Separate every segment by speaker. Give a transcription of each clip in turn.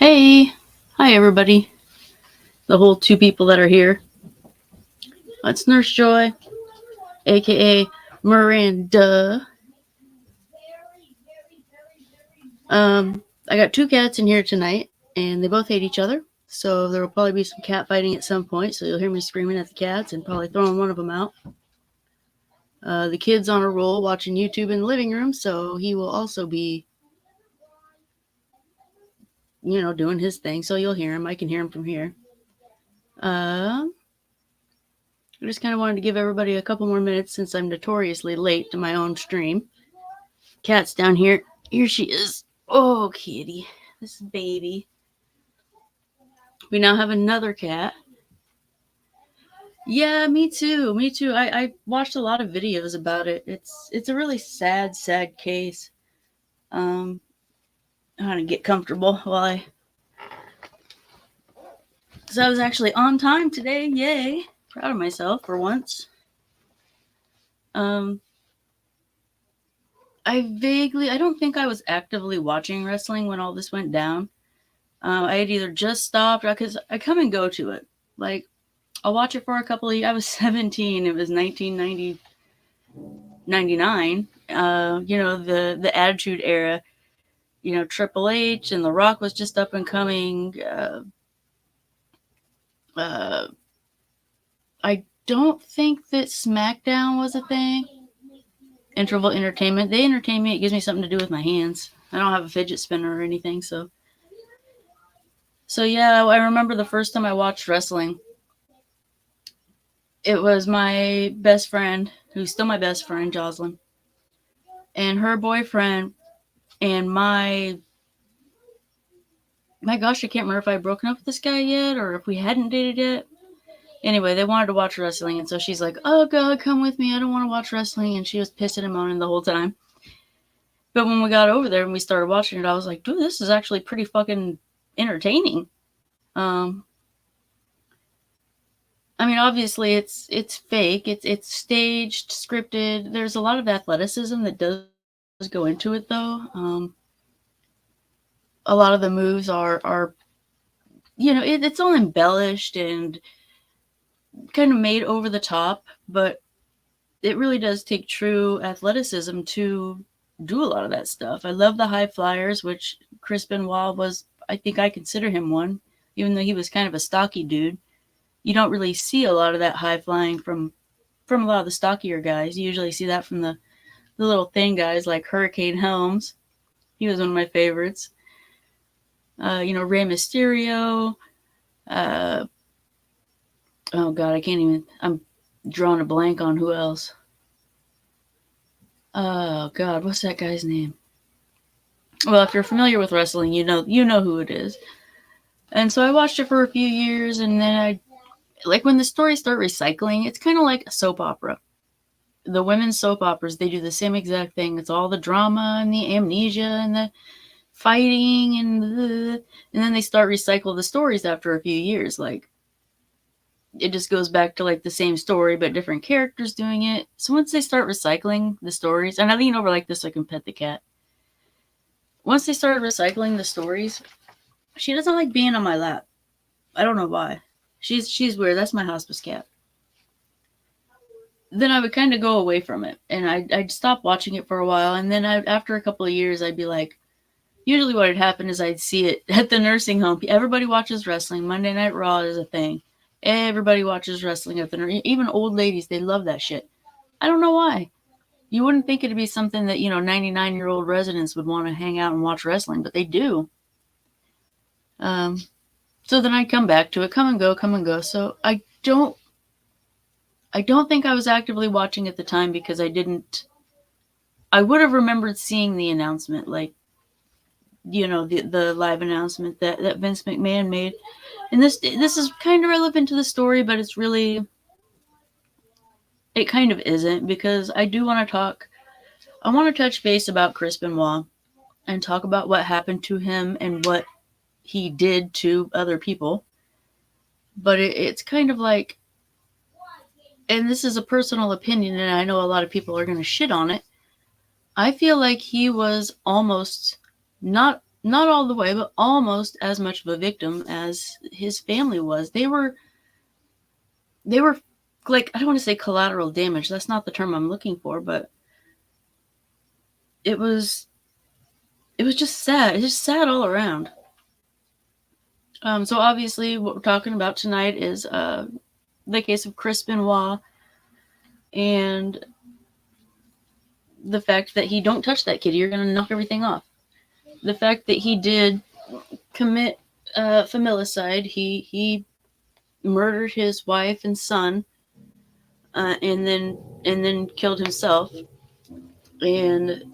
Speaker 1: Hey, hi everybody. The whole two people that are here. It's Nurse Joy, aka Miranda. I got two cats in here tonight, and they both hate each other. So there will probably be some cat fighting at some point. So you'll hear me screaming at the cats and probably throwing one of them out. The kid's on a roll watching YouTube in the living room, so he will also be, doing his thing. So you'll hear him. I can hear him from here. I just kind of wanted to give everybody a couple more minutes since I'm notoriously late to my own stream. Cat's down here. Here she is. Oh, kitty. This is baby. We now have another cat. Yeah, me too. Me too. I watched a lot of videos about it. It's a really sad case. I'm gonna get comfortable while So I was actually on time today. Yay. Proud of myself for once. I don't think I was actively watching wrestling when all this went down. I had either just stopped, because I come and go to it. Like, I'll watch it for a couple of years. I was 17. It was 1999. The Attitude Era. Triple H and The Rock was just up and coming. I don't think that SmackDown was a thing. Interval Entertainment. They entertain me. It gives me something to do with my hands. I don't have a fidget spinner or anything, so yeah, I remember the first time I watched wrestling. It was my best friend, who's still my best friend, Jocelyn, and her boyfriend, and my gosh, I can't remember if I had broken up with this guy yet or if we hadn't dated yet. Anyway, they wanted to watch wrestling, and so she's like, oh, God, come with me. I don't want to watch wrestling, and she was pissing and moaning the whole time. But when we got over there and we started watching it, I was like, dude, this is actually pretty fucking entertaining. Obviously it's fake. It's staged, scripted. There's a lot of athleticism that does go into it, though. A lot of the moves are it's all embellished and kind of made over the top, but it really does take true athleticism to do a lot of that stuff. I love the high flyers, which Chris Benoit was. I think I consider him one, even though he was kind of a stocky dude. You don't really see a lot of that high flying from a lot of the stockier guys. You usually see that from the little thin guys like Hurricane Helms. He was one of my favorites. Rey Mysterio. Oh God, I'm drawing a blank on who else. Oh God, what's that guy's name? Well, if you're familiar with wrestling, you know who it is. And so I watched it for a few years, and then when the stories start recycling, it's kind of like a soap opera. The women's soap operas, they do the same exact thing. It's all the drama and the amnesia and the fighting and then they start recycle the stories after a few years. Like, it just goes back to like the same story, but different characters doing it. So once they start recycling the stories, and I lean over like this so I can pet the cat. Once they started recycling the stories, she doesn't like being on my lap. I don't know why. She's weird. That's my hospice cat. Then I would kind of go away from it, and I'd stop watching it for a while, and then after a couple of years, I'd be like, usually what had happened is I'd see it at the nursing home. Everybody watches wrestling. Monday Night Raw is a thing. Everybody watches wrestling at the even old ladies, they love that shit. I don't know why. You wouldn't think it'd be something that 99-year-old residents would want to hang out and watch wrestling, but they do. So then I'd come back to it, come and go. So I don't think I was actively watching at the time because I would have remembered seeing the announcement, like, the live announcement that Vince McMahon made. And this is kind of relevant to the story, but it kind of isn't, because I do want to talk. I want to touch base about Chris Benoit and talk about what happened to him and what he did to other people. But it's kind of like, and this is a personal opinion, and I know a lot of people are going to shit on it. I feel like he was almost not not all the way, but almost as much of a victim as his family was. They were like, I don't want to say collateral damage. That's not the term I'm looking for, but it was just sad. It's just sad all around. So obviously what we're talking about tonight is the case of Chris Benoit and the fact that he don't touch that kid. You're going to knock everything off. The fact that he did commit familicide. He murdered his wife and son, and then killed himself. And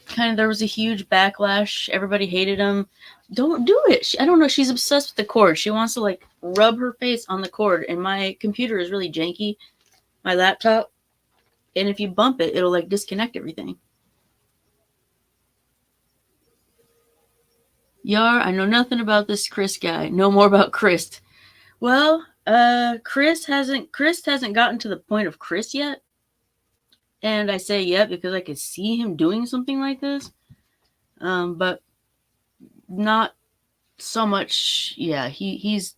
Speaker 1: kind of there was a huge backlash. Everybody hated him. Don't do it. I don't know. She's obsessed with the cord. She wants to like rub her face on the cord. And my computer is really janky, my laptop. And if you bump it, it'll like disconnect everything. Yar, I know nothing about this Chris guy. No more about Chris. Well, Chris hasn't gotten to the point of Chris yet. And I say yet because I could see him doing something like this. But not so much. Yeah, he's.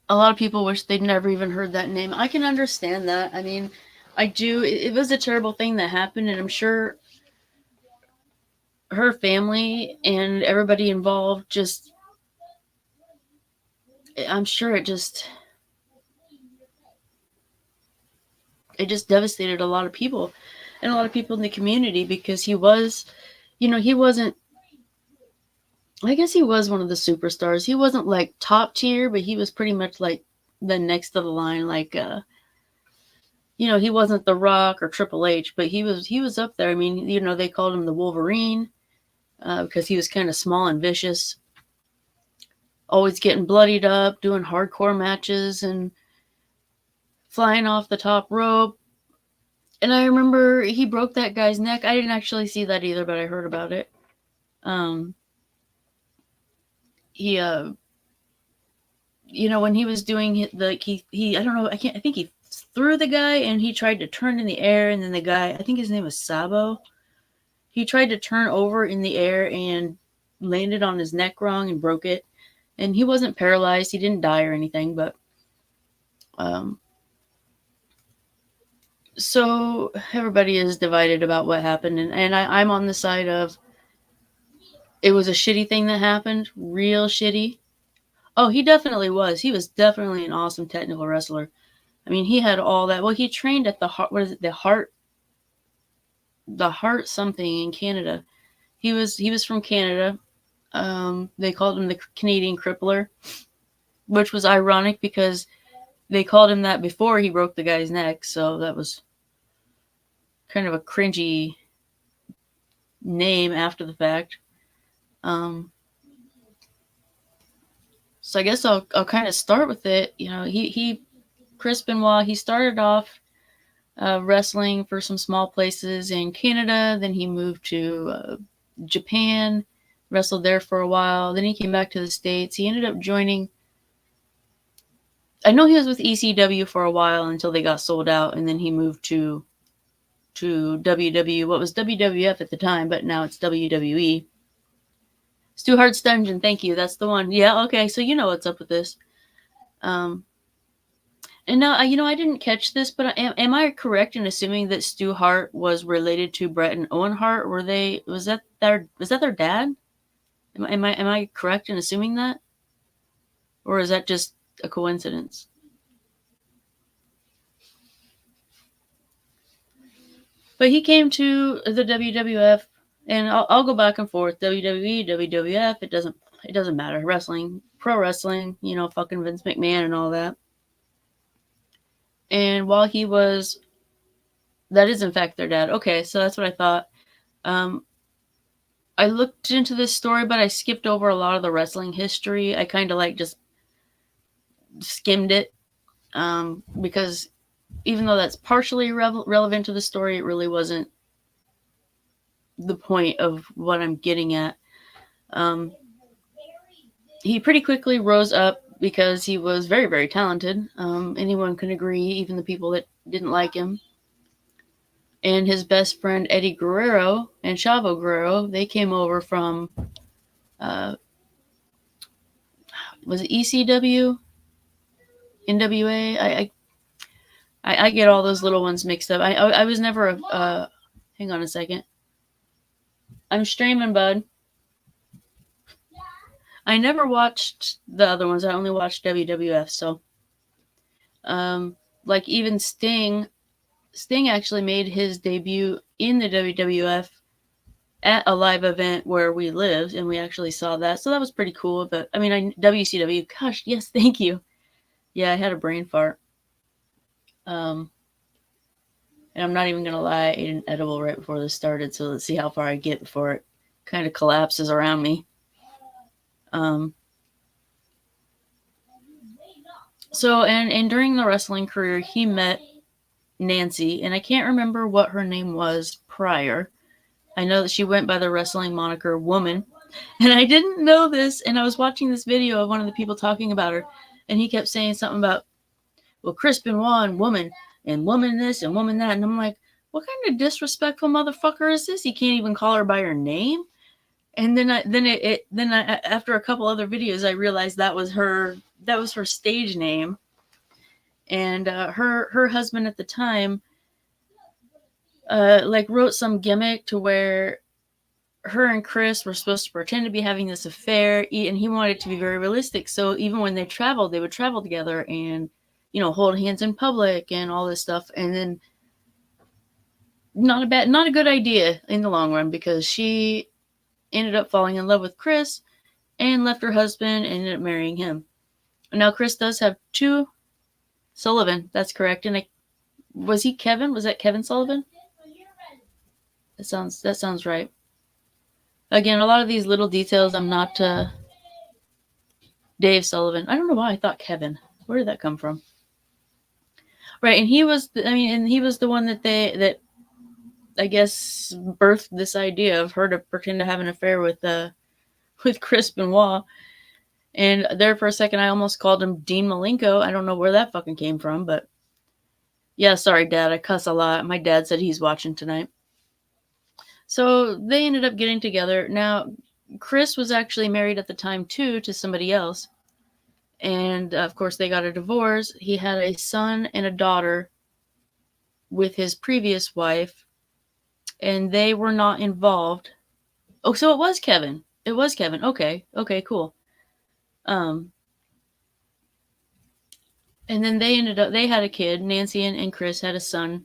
Speaker 1: A lot of people wish they'd never even heard that name. I can understand that. I mean, I do. It was a terrible thing that happened, and I'm sure her family and everybody involved just. I'm sure it just devastated a lot of people, and a lot of people in the community, because he was, he wasn't. I guess he was one of the superstars. He wasn't like top tier, but he was pretty much like the next to the line. Like, he wasn't The Rock or Triple H, but he was up there. I mean, they called him the Wolverine because he was kind of small and vicious, always getting bloodied up, doing hardcore matches, and flying off the top rope. And I remember he broke that guy's neck. I didn't actually see that either, but I heard about it. He when he was doing it, like he I don't know, I think he threw the guy, and he tried to turn in the air, and then the guy, I think his name was Sabo, he tried to turn over in the air and landed on his neck wrong and broke it. And he wasn't paralyzed, he didn't die or anything, but so everybody is divided about what happened, and I'm on the side of it was a shitty thing that happened, real shitty. Oh, he definitely was. He was definitely an awesome technical wrestler. I mean, he had all that. Well, he trained at the heart. What is it? The heart something in Canada. He was from Canada. They called him the Canadian Crippler, which was ironic because they called him that before he broke the guy's neck. So that was kind of a cringy name after the fact. So I guess I'll kind of start with it. Chris Benoit, he started off wrestling for some small places in Canada. Then he moved to Japan, wrestled there for a while. Then he came back to the States. He ended up joining. I know he was with ECW for a while until they got sold out, and then he moved to what was WWF at the time, but now it's WWE. Stu Hart's Dungeon, thank you. That's the one. Yeah, okay. So you know what's up with this. And now, I didn't catch this, but am I correct in assuming that Stu Hart was related to Bret and Owen Hart? Was that their dad? Am I correct in assuming that? Or is that just a coincidence? But he came to the WWF, and I'll go back and forth. WWE, WWF, it doesn't matter. Wrestling, pro wrestling, fucking Vince McMahon and all that. And while he was, that is in fact their dad. Okay, so that's what I thought. I looked into this story, but I skipped over a lot of the wrestling history. I kind of just skimmed it because even though that's partially relevant to the story, it really wasn't the point of what I'm getting at. He pretty quickly rose up because he was very, very talented. Anyone can agree, even the people that didn't like him. and his best friend Eddie Guerrero and Chavo Guerrero, they came over from, was it ECW, NWA? I get all those little ones mixed up. I was never a. Hang on a second. I'm streaming, bud. I never watched the other ones. I only watched WWF. So, like even Sting actually made his debut in the WWF at a live event where we lived, and we actually saw that. So that was pretty cool. But I mean, WCW. Gosh, yes, thank you. Yeah, I had a brain fart. And I'm not even gonna lie, I ate an edible right before this started. So let's see how far I get before it kind of collapses around me. So, and during the wrestling career, he met Nancy, and I can't remember what her name was prior. I know that she went by the wrestling moniker Woman, and I didn't know this, and I was watching this video of one of the people talking about her, and he kept saying something about, well, Chris Benoit and Woman this and Woman that, and I'm like, what kind of disrespectful motherfucker is this? He can't even call her by her name. And then after a couple other videos, I realized that was her stage name. And her husband at the time like wrote some gimmick to where her and Chris were supposed to pretend to be having this affair, and he wanted it to be very realistic. So even when they traveled, they would travel together and, you know, hold hands in public and all this stuff. And then not a good idea in the long run, because she ended up falling in love with Chris and left her husband and ended up marrying him. Now Chris does have two Sullivan. That's correct. And was he Kevin? Was that Kevin Sullivan? That sounds right. Again, a lot of these little details, I'm not Dave Sullivan. I don't know why I thought Kevin. Where did that come from? Right, and he was the one that I guess birthed this idea of her to pretend to have an affair with Chris Benoit. And there for a second, I almost called him Dean Malenko. I don't know where that fucking came from, but yeah, sorry, Dad. I cuss a lot. My dad said he's watching tonight. So they ended up getting together. Now, Chris was actually married at the time, too, to somebody else. And, of course, they got a divorce. He had a son and a daughter with his previous wife, and they were not involved. Oh, so it was Kevin. It was Kevin. Okay, cool. And then they had a kid. Nancy and Chris had a son.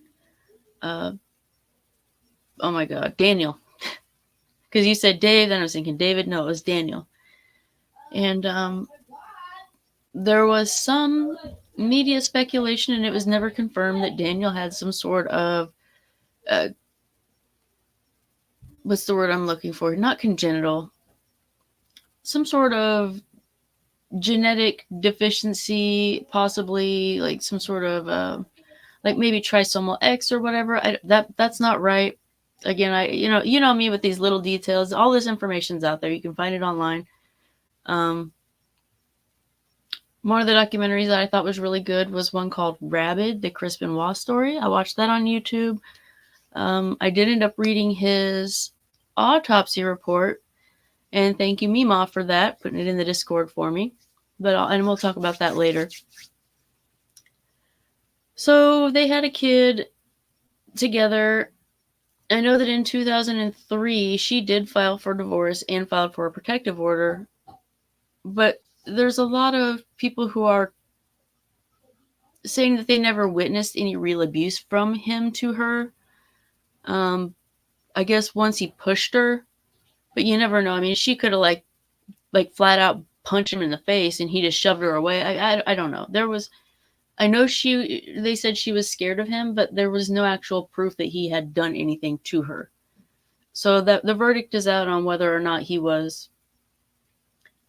Speaker 1: Oh my God, Daniel. Because you said Dave, then I was thinking David. No, it was Daniel. And there was some media speculation, and it was never confirmed, that Daniel had some sort of, what's the word I'm looking for? Not congenital. Some sort of genetic deficiency, possibly like some sort of, like maybe trisomal X or whatever. That's not right. Again, you know me with these little details. All this information's out there. You can find it online. One of the documentaries that I thought was really good was one called Rabid, the Chris Benoit story. I watched that on YouTube. I did end up reading his autopsy report, and thank you, Mima, for that, putting it in the Discord for me. And we'll talk about that later. So they had a kid together. I know that in 2003, she did file for divorce and filed for a protective order. But there's a lot of people who are saying that they never witnessed any real abuse from him to her. I guess once he pushed her, but you never know. I mean, she could have like flat out punched him in the face and he just shoved her away. I don't know. I know they said she was scared of him, but there was no actual proof that he had done anything to her. So that the verdict is out on whether or not he was.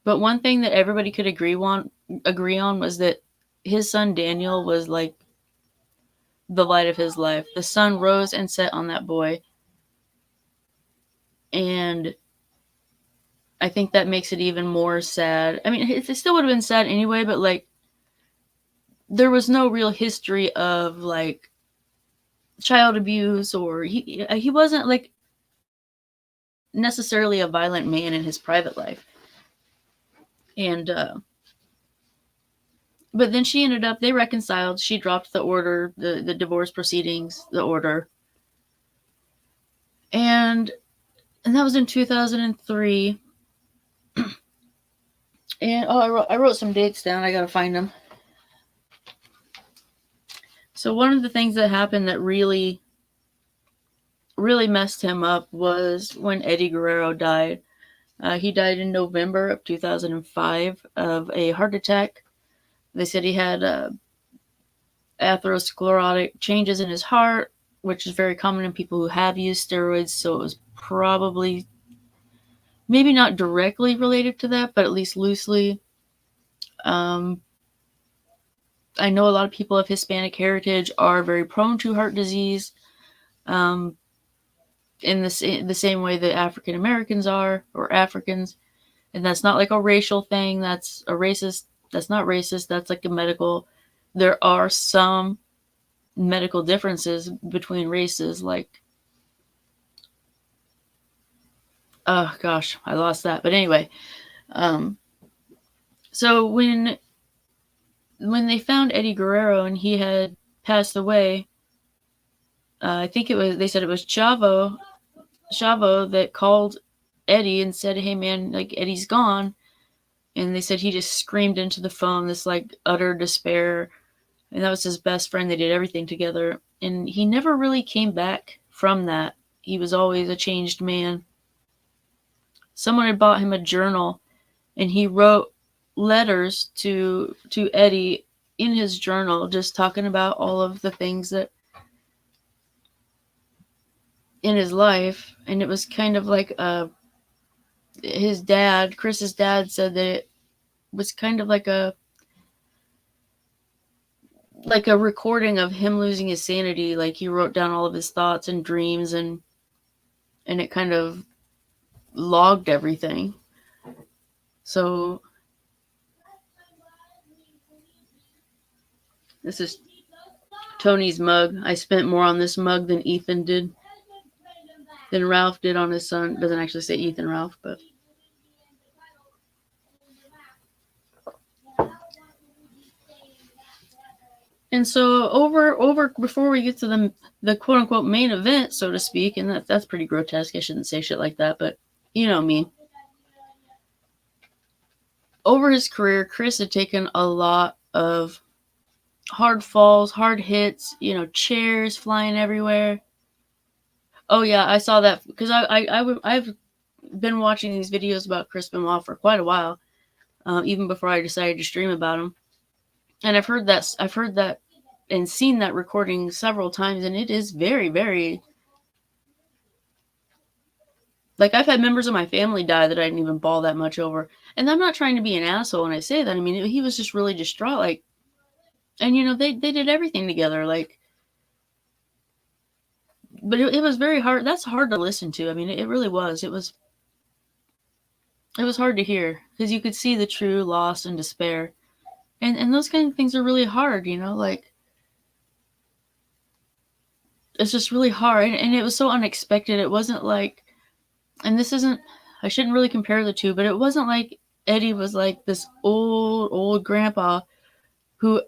Speaker 1: But one thing that everybody could agree on was that his son Daniel was like the light of his life. The sun rose and set on that boy. And I think that makes it even more sad. I mean, it still would have been sad anyway, but like, there was no real history of like child abuse, or he wasn't like necessarily a violent man in his private life. And but then she ended up, they reconciled. She dropped the order, the divorce proceedings, the order. And that was in 2003. And I wrote some dates down. I got to find them. So one of the things that happened that really messed him up was when Eddie Guerrero died. He died in November of 2005 of a heart attack. They said he had atherosclerotic changes in his heart, which is very common in people who have used steroids. So it was probably, maybe not directly related to that, but at least loosely. I know a lot of people of Hispanic heritage are very prone to heart disease, in the same way that African Americans are, or Africans. And that's not like a racial thing. That's a racist. That's not racist. That's like a medical. There are some medical differences between races. Like, oh gosh, I lost that. But anyway, so when they found Eddie Guerrero and he had passed away, I think they said it was Chavo that called Eddie and said, "Hey man, like Eddie's gone." And they said he just screamed into the phone, this like utter despair. And that was his best friend. They did everything together. And he never really came back from that. He was always a changed man. Someone had bought him a journal, and he wrote letters to Eddie in his journal, just talking about all of the things that in his life. And it was kind of like his dad, Chris's dad, said that it was kind of like a recording of him losing his sanity. Like he wrote down all of his thoughts and dreams, and it kind of logged everything. So this is Tony's mug. I spent more on this mug than Ralph did on his son. Doesn't actually say Ethan Ralph, but and so over before we get to the quote unquote main event, so to speak, and that's pretty grotesque. I shouldn't say shit like that, but you know me. Over his career, Chris had taken a lot of hard falls, hard hits, chairs flying everywhere. Oh yeah, I saw that because I've been watching these videos about Chris Benoit for quite a while, even before I decided to stream about him. And I've heard that and seen that recording several times, and it is very, very, like, I've had members of my family die that I didn't even bawl that much over. And I'm not trying to be an asshole when I say that. I mean, he was just really distraught, like, and they did everything together, like, but it was very hard. That's hard to listen to. I mean, it really was. It was hard to hear because you could see the true loss and despair. And those kind of things are really hard, like, it's just really hard. And it was so unexpected. It wasn't like, and this isn't, I shouldn't really compare the two, but it wasn't like Eddie was like this old grandpa who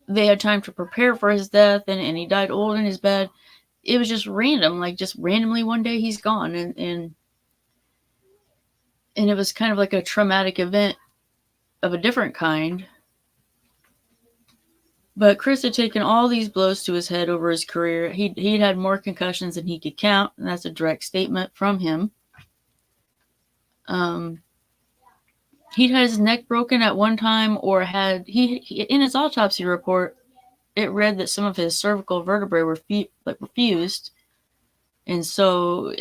Speaker 1: they had time to prepare for his death, and he died old in his bed. It was just random, like just randomly one day he's gone. And it was kind of like a traumatic event of a different kind. But Chris had taken all these blows to his head over his career. He'd had more concussions than he could count, and that's a direct statement from him. He'd had his neck broken at one time, or had he in his autopsy report, it read that some of his cervical vertebrae were fused, and so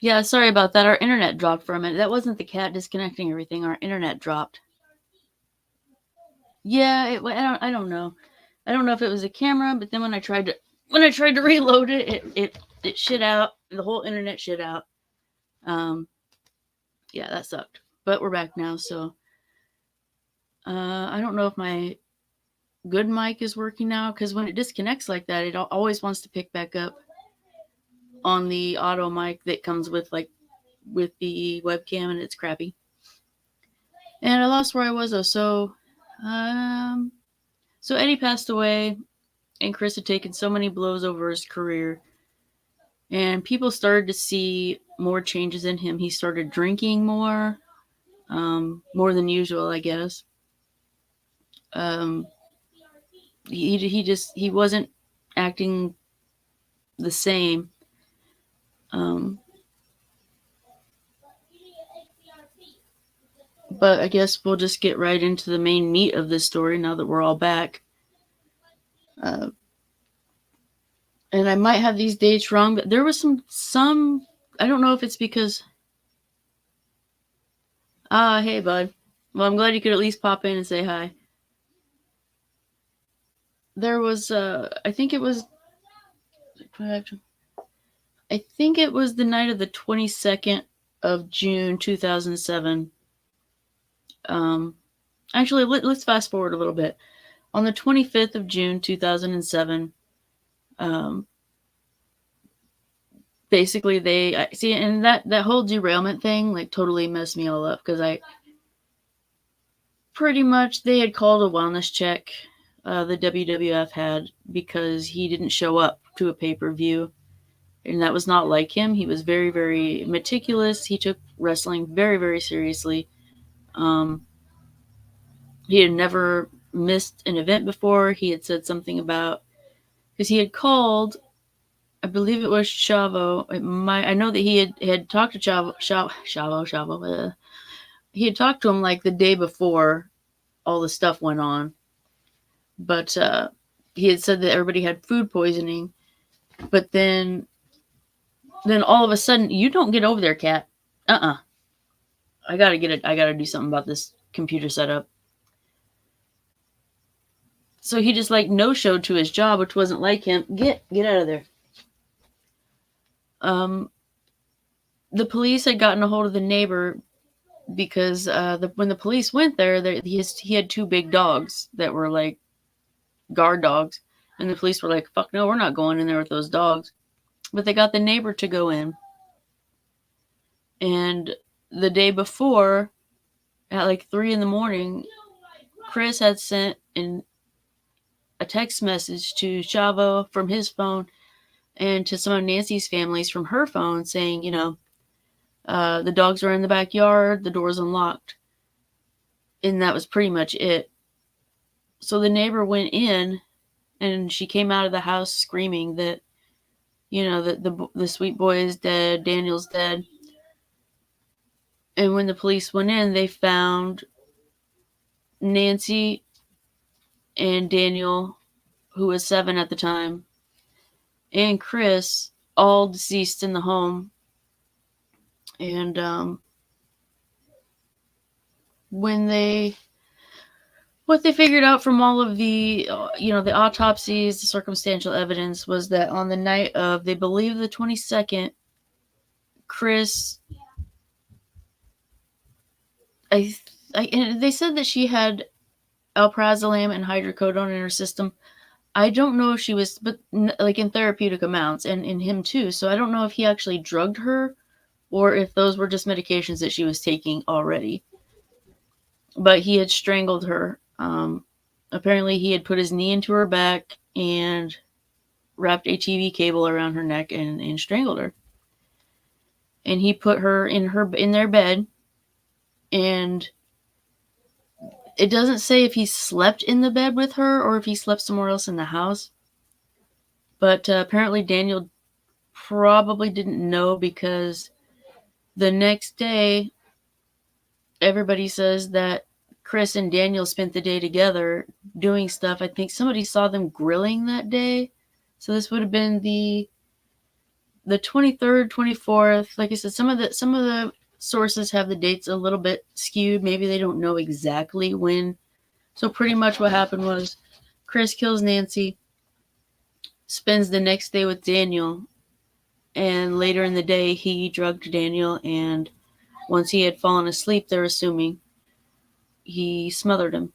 Speaker 1: Yeah, sorry about that. Our internet dropped for a minute. That wasn't the cat disconnecting everything. Our internet dropped. Yeah, I don't know. I don't know if it was a camera, but then when I tried to reload it shit out. The whole internet shit out. Yeah, that sucked. But we're back now, so I don't know if my good mic is working now, because when it disconnects like that, it always wants to pick back up on the auto mic that comes with the webcam, and it's crappy. And I lost where I was though. So Eddie passed away, and Chris had taken so many blows over his career, and people started to see more changes in him. He started drinking more than usual, I guess. He wasn't acting the same. But I guess we'll just get right into the main meat of this story now that we're all back. And I might have these dates wrong, but there was some. I don't know if it's because. Hey, bud. Well, I'm glad you could at least pop in and say hi. There was, I think it was the night of the 22nd of June, 2007. Actually, let's fast forward a little bit. On the 25th of June, 2007, basically they see, and that whole derailment thing totally messed me all up, because they had called a wellness check, the WWF had, because he didn't show up to a pay-per-view, and that was not like him. He was very, very meticulous. He took wrestling very, very seriously. He had never missed an event before. He had said something about, because he had called, I believe it was Chavo. I know that he had talked to Chavo. He had talked to him the day before all the stuff went on, but he had said that everybody had food poisoning. But then all of a sudden, you don't get over there, cat. I gotta get it. I gotta do something about this computer setup. So he just no-showed to his job, which wasn't like him. Get out of there. The police had gotten a hold of the neighbor, because when the police went there, he had two big dogs that were guard dogs, and the police were like, "Fuck no, we're not going in there with those dogs." But they got the neighbor to go in, and the day before, at 3 a.m, Chris had sent a text message to Chavo from his phone, and to some of Nancy's families from her phone, saying, the dogs are in the backyard, the door's unlocked. And that was pretty much it. So the neighbor went in, and she came out of the house screaming that, that the sweet boy is dead, Daniel's dead. And when the police went in, they found Nancy and Daniel, who was 7 at the time, and Chris, all deceased in the home. And what they figured out from all of the, the autopsies, the circumstantial evidence, was that on the night of, they believe, the 22nd, Chris, and they said that she had alprazolam and hydrocodone in her system. I don't know if she was, but in therapeutic amounts, and in him too. So I don't know if he actually drugged her, or if those were just medications that she was taking already. But he had strangled her. Apparently he had put his knee into her back and wrapped a TV cable around her neck and strangled her. And he put her in their bed, and it doesn't say if he slept in the bed with her or if he slept somewhere else in the house. But apparently Daniel probably didn't know, because the next day, everybody says that Chris and Daniel spent the day together doing stuff. I think somebody saw them grilling that day. So this would have been the the 23rd, 24th, like I said, some of the sources have the dates a little bit skewed. Maybe they don't know exactly when. So pretty much what happened was Chris kills Nancy, spends the next day with Daniel, and later in the day he drugged Daniel, and once he had fallen asleep, they're assuming, he smothered him.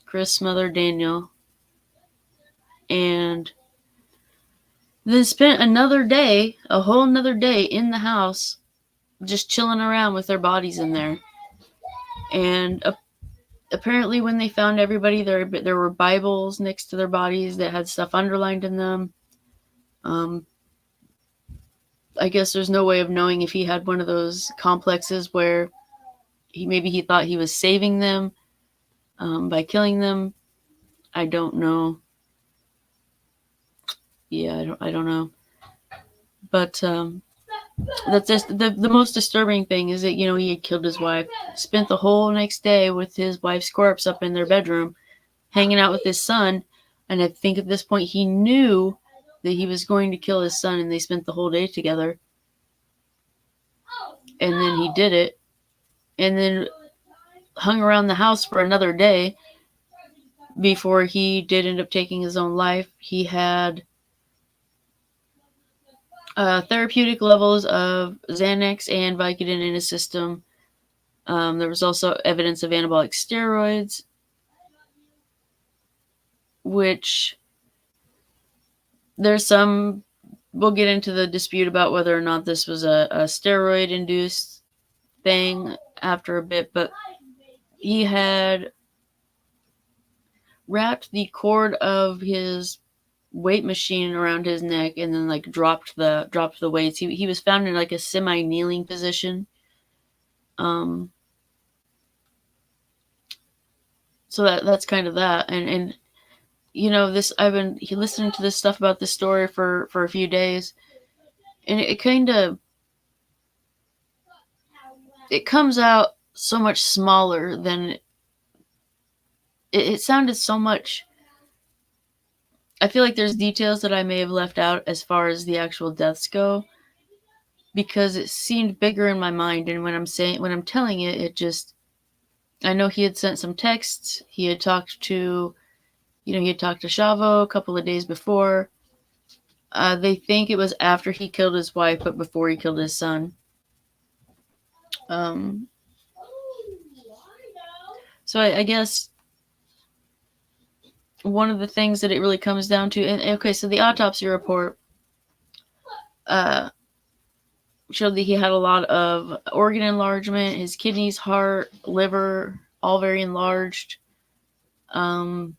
Speaker 1: Chris smothered Daniel, and then spent another day, a whole another day in the house, just chilling around with their bodies in there. And apparently when they found everybody, there were Bibles next to their bodies that had stuff underlined in them. I guess there's no way of knowing if he had one of those complexes where he thought he was saving them by killing them. I don't know. Yeah, I don't know. But that's just the most disturbing thing is that, you know, he had killed his wife, spent the whole next day with his wife's corpse up in their bedroom, hanging out with his son. And I think at this point he knew that he was going to kill his son, and they spent the whole day together. And then he did it, and then hung around the house for another day before he did end up taking his own life. He had therapeutic levels of Xanax and Vicodin in his system. There was also evidence of anabolic steroids, which there's some, we'll get into the dispute about whether or not this was a steroid-induced thing after a bit, but he had wrapped the cord of his weight machine around his neck and then like dropped the weights. He was found in like a semi-kneeling position. So that's kind of that. And you know, I've been listening to this stuff about this story for a few days, and it kind of, it comes out so much smaller than it sounded so much. I feel like there's details that I may have left out as far as the actual deaths go, because it seemed bigger in my mind. And when I'm telling it, it just, I know he had sent some texts. He had talked to Chavo a couple of days before. They think it was after he killed his wife, but before he killed his son. So I guess one of the things that it really comes down to, and okay, so the autopsy report showed that he had a lot of organ enlargement, his kidneys, heart, liver, all very enlarged. What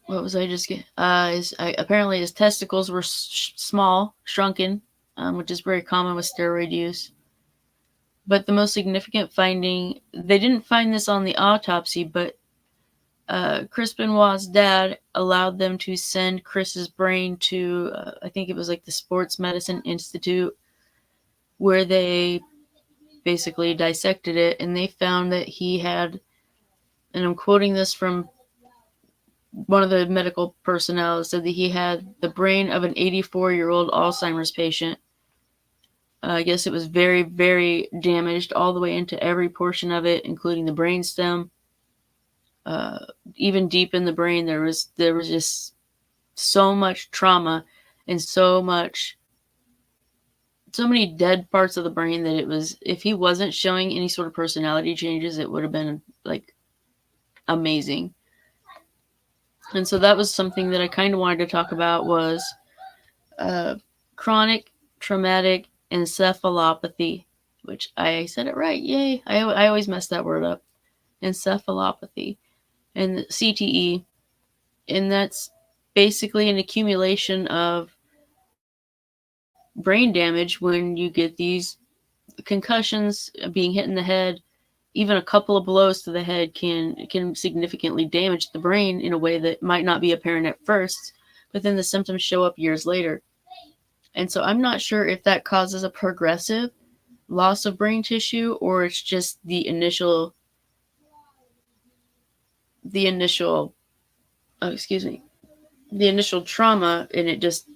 Speaker 1: was I just getting? Apparently his testicles were small, shrunken, which is very common with steroid use. But the most significant finding, they didn't find this on the autopsy, but Chris Benoit's dad allowed them to send Chris's brain to, I think it was like the Sports Medicine Institute, where they basically dissected it, and they found that he had, and I'm quoting this from one of the medical personnel, said that he had the brain of an 84-year-old Alzheimer's patient. I guess it was very, very damaged all the way into every portion of it, including the brainstem. Even deep in the brain, there was just so much trauma and so many dead parts of the brain that it was, if he wasn't showing any sort of personality changes, it would have been like amazing. And so that was something that I kind of wanted to talk about, was chronic traumatic encephalopathy, which I said it right. Yay. I always mess that word up. Encephalopathy. And CTE. And that's basically an accumulation of brain damage when you get these concussions, being hit in the head. Even a couple of blows to the head can significantly damage the brain in a way that might not be apparent at first, but then the symptoms show up years later. And so I'm not sure if that causes a progressive loss of brain tissue, or it's just the initial the initial trauma, and it just,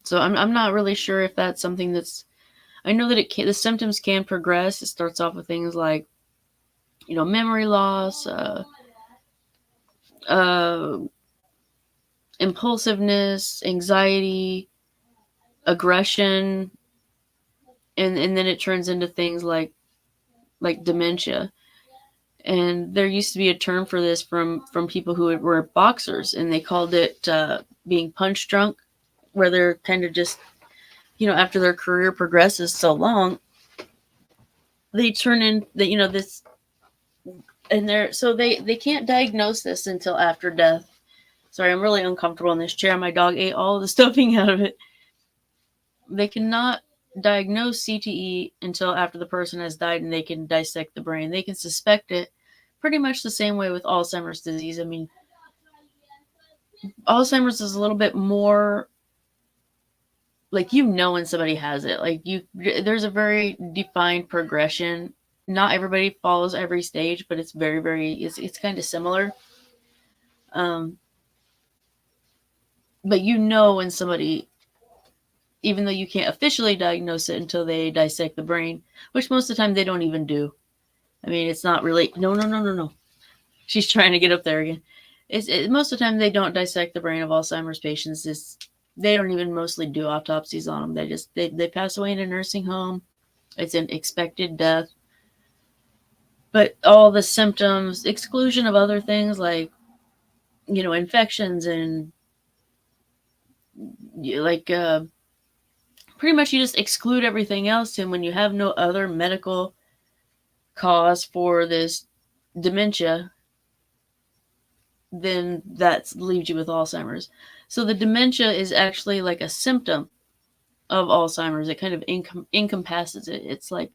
Speaker 1: so I'm not really sure if that's something that's, I know that the symptoms can progress. It starts off with things like, memory loss, uh, impulsiveness, anxiety, aggression, and then it turns into things like dementia. And there used to be a term for this from people who were boxers, and they called it being punch drunk, where they're kind of just, after their career progresses so long, they turn in this, and they can't diagnose this until after death. Sorry, I'm really uncomfortable in this chair. My dog ate all the stuffing out of it. They cannot diagnose CTE until after the person has died, and they can dissect the brain. They can suspect it pretty much the same way with Alzheimer's disease. I mean, Alzheimer's is a little bit more like, when somebody has it. Like, there's a very defined progression. Not everybody follows every stage, but it's very, very, it's kind of similar. But when somebody, even though you can't officially diagnose it until they dissect the brain, which most of the time they don't even do. I mean, it's not really, no. She's trying to get up there again. Most of the time they don't dissect the brain of Alzheimer's patients. They don't even mostly do autopsies on them. They pass away in a nursing home. It's an expected death. But all the symptoms, exclusion of other things like, infections and like, pretty much you just exclude everything else. And when you have no other medical cause for this dementia, then that leaves you with Alzheimer's. So the dementia is actually like a symptom of Alzheimer's. It kind of encompasses it. It's like,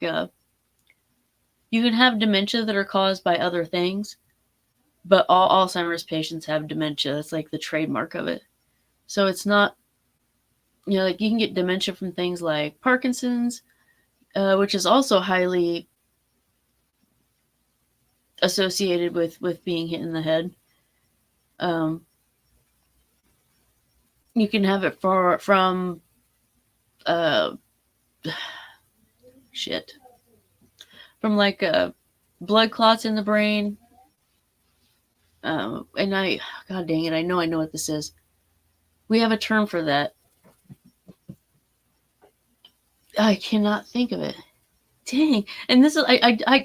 Speaker 1: you can have dementia that are caused by other things, but all Alzheimer's patients have dementia. That's like the trademark of it. So it's not, like, you can get dementia from things like Parkinson's, which is also highly associated with being hit in the head. You can have it from from like blood clots in the brain. And God dang it, I know what this is. We have a term for that. I cannot think of it. Dang. And this is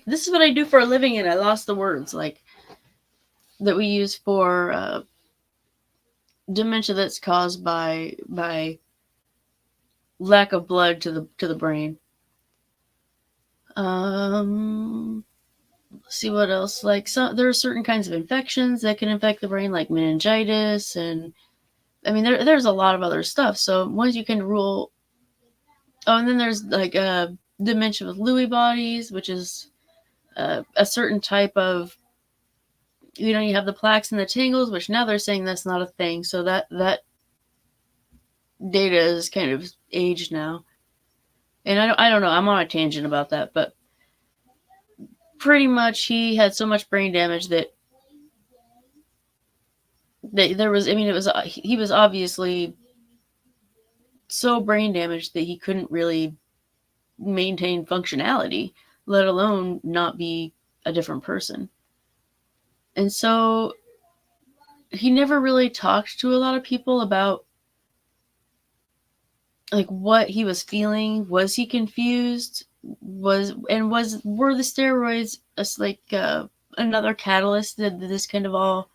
Speaker 1: this is what I do for a living, and I lost the words like that we use for dementia that's caused by lack of blood to the brain. Let's see what else. Like, there are certain kinds of infections that can infect the brain, like meningitis, and I mean there's a lot of other stuff. So once you can rule, and then there's like dementia with Lewy bodies, which is a certain type of, you have the plaques and the tangles, which now they're saying that's not a thing. So that data is kind of aged now. And I don't know, I'm on a tangent about that, but pretty much he had so much brain damage that there was, he was obviously so brain damaged that he couldn't really maintain functionality, let alone not be a different person. And so he never really talked to a lot of people about like what he was feeling. Was he confused? Were the steroids like another catalyst that this kind of all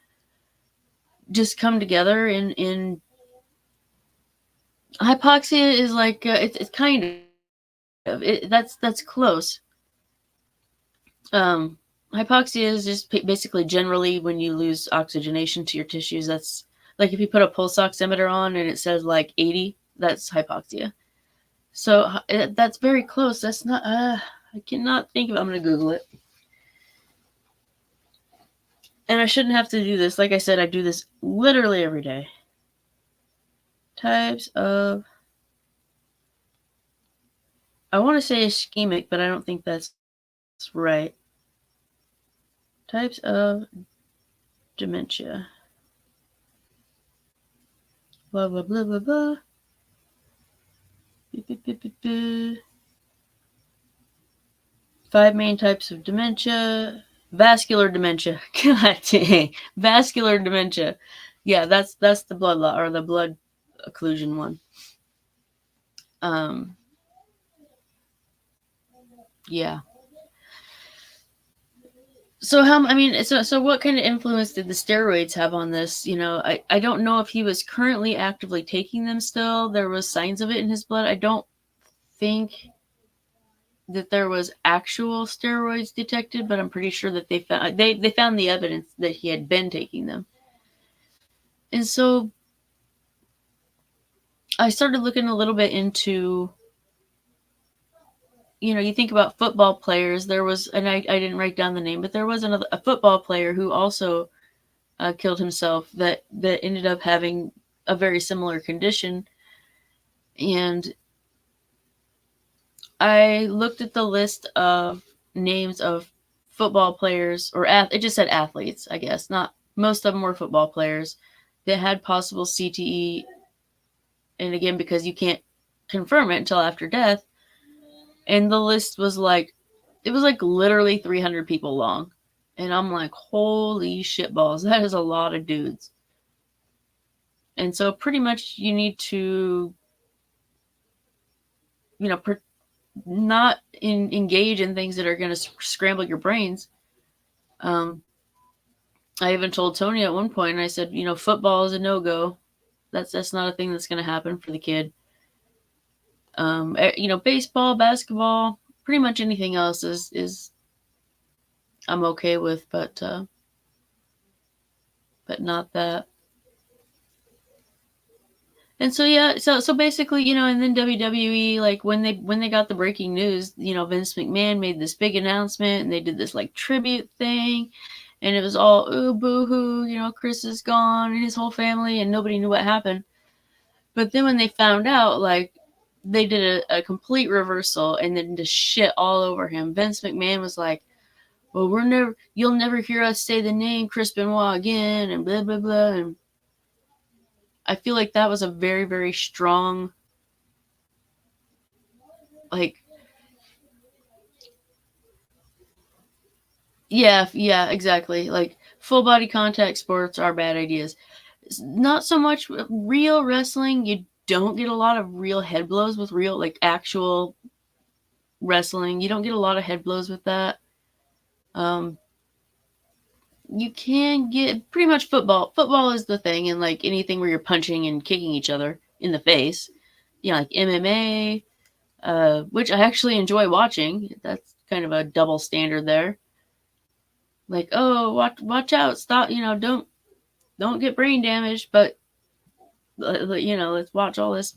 Speaker 1: just come together in hypoxia is like it's kind of that's close. Hypoxia is just basically generally when you lose oxygenation to your tissues. That's like if you put a pulse oximeter on and it says like 80, that's hypoxia. So that's very close. That's not, I cannot think of it. I'm going to Google it. And I shouldn't have to do this. Like I said, I do this literally every day. Types of, I want to say ischemic, but I don't think that's right. Types of dementia. Blah, blah, blah, blah, blah. 5 main types of dementia. Vascular dementia. God dang. Vascular dementia. Yeah, that's the blood or the blood occlusion one. Yeah. So so what kind of influence did the steroids have on this? I don't know if he was currently actively taking them still. There was signs of it in his blood. I don't think that there was actual steroids detected, but I'm pretty sure that they found the evidence that he had been taking them. And so I started looking a little bit into, you think about football players. There was, and I didn't write down the name, but there was a football player who also killed himself that ended up having a very similar condition. And I looked at the list of names of football players, or it just said athletes, I guess. Not most of them were football players that had possible CTE. And again, because you can't confirm it until after death. And the list was like, it was like literally 300 people long. And I'm like, holy shitballs, that is a lot of dudes. And so pretty much you need to, not engage in things that are going to scramble your brains. I even told Tony at one point, I said, football is a no-go. That's not a thing that's going to happen for the kid. Baseball, basketball, pretty much anything else is I'm okay with, but not that. And so yeah, so basically, and then WWE, like when they got the breaking news, Vince McMahon made this big announcement, and they did this like tribute thing, and it was all ooh boo hoo, Chris is gone and his whole family, and nobody knew what happened. But then when they found out, like they did a complete reversal and then just shit all over him. Vince McMahon was like, well, you'll never hear us say the name Chris Benoit again, and blah blah blah. And I feel like that was a very, very strong, like, yeah, exactly. Like, full body contact sports are bad ideas. Not so much real wrestling. You don't get a lot of real head blows with real, like, actual wrestling. You don't get a lot of head blows with that. You can get pretty much football. Football is the thing, and like anything where you're punching and kicking each other in the face. Like MMA, which I actually enjoy watching. That's kind of a double standard there. Like, oh, watch out, stop, don't get brain damage, but let's watch all this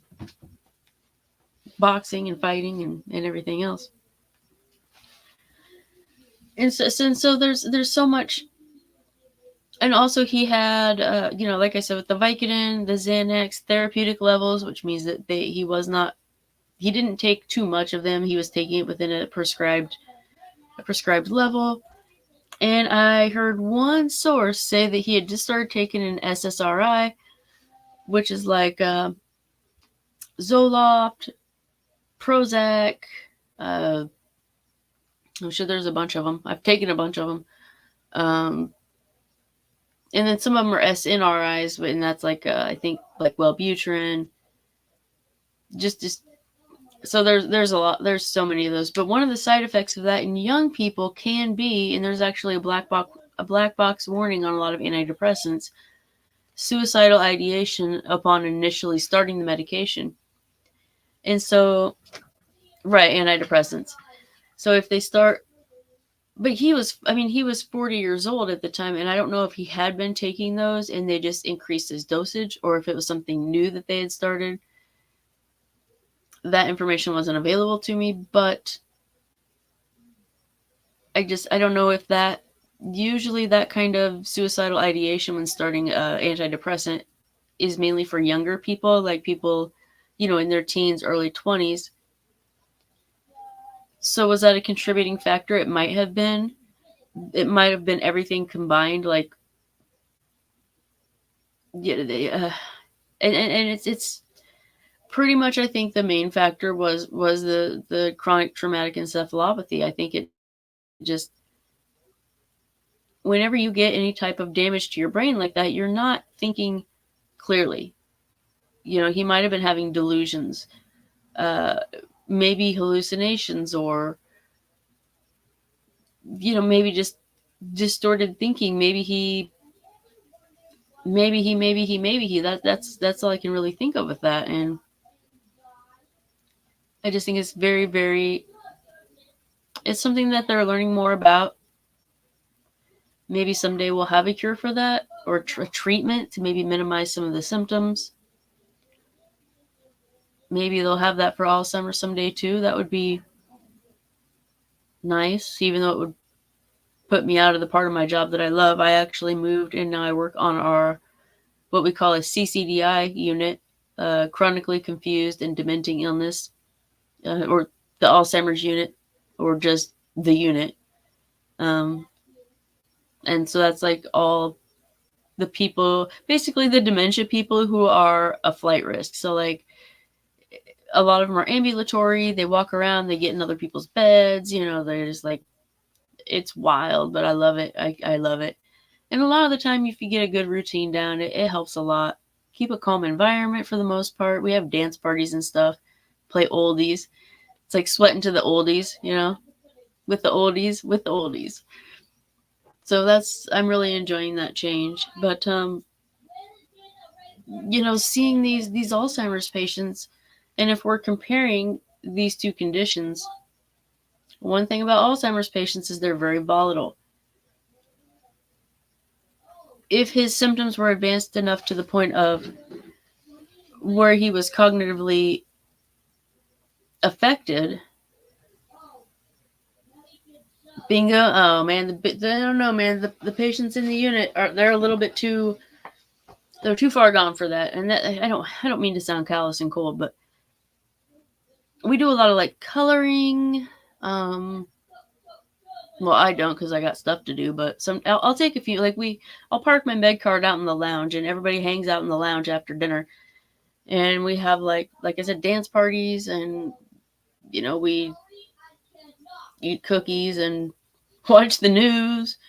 Speaker 1: boxing and fighting and everything else. And so there's so much. And also he had, like I said, with the Vicodin, the Xanax therapeutic levels, which means that he didn't take too much of them. He was taking it within a prescribed level. And I heard one source say that he had just started taking an SSRI, which is like Zoloft, Prozac. I'm sure there's a bunch of them. I've taken a bunch of them. And then some of them are SNRIs, and that's like I think like Wellbutrin. Just so there's a lot. There's so many of those. But one of the side effects of that in young people can be, and there's actually a black box warning on a lot of antidepressants, suicidal ideation upon initially starting the medication. And so, right, antidepressants. So if they start, but he was 40 years old at the time, and I don't know if he had been taking those and they just increased his dosage, or if it was something new that they had started. That information wasn't available to me, but I don't know if that, usually that kind of suicidal ideation when starting antidepressant is mainly for younger people, like people, in their teens, early 20s. So was that a contributing factor? It might have been. It might have been everything combined, like, yeah, And it's pretty much, I think the main factor was the chronic traumatic encephalopathy. I think it just, whenever you get any type of damage to your brain like that, you're not thinking clearly. He might have been having delusions, maybe hallucinations, or maybe just distorted thinking. Maybe he. That's all I can really think of with that. And I just think it's very, very, it's something that they're learning more about. Maybe someday we'll have a cure for that, or a treatment to maybe minimize some of the symptoms. Maybe they'll have that for Alzheimer's someday too. That would be nice, even though it would put me out of the part of my job that I love. I actually moved, and now I work on our, what we call a CCDI unit, chronically confused and dementing illness, or the Alzheimer's unit, or just the unit. And so that's like all the people, basically the dementia people who are a flight risk. So like a lot of them are ambulatory. They walk around, they get in other people's beds. They're just like, it's wild, but I love it. I love it. And a lot of the time, if you get a good routine down, it helps a lot. Keep a calm environment for the most part. We have dance parties and stuff, play oldies. It's like sweating to the oldies, with the oldies. So I'm really enjoying that change. But, seeing these Alzheimer's patients, and if we're comparing these two conditions, one thing about Alzheimer's patients is they're very volatile. If his symptoms were advanced enough to the point of where he was cognitively affected, bingo. Oh man, I don't know, man. The patients in the unit they're a little bit too, they're too far gone for that. And that, I don't mean to sound callous and cold, but we do a lot of like coloring. Well, I don't, because I got stuff to do, but I'll take a few. Like I'll park my med card out in the lounge, and everybody hangs out in the lounge after dinner, and we have like I said, dance parties, and we eat cookies and watch the news,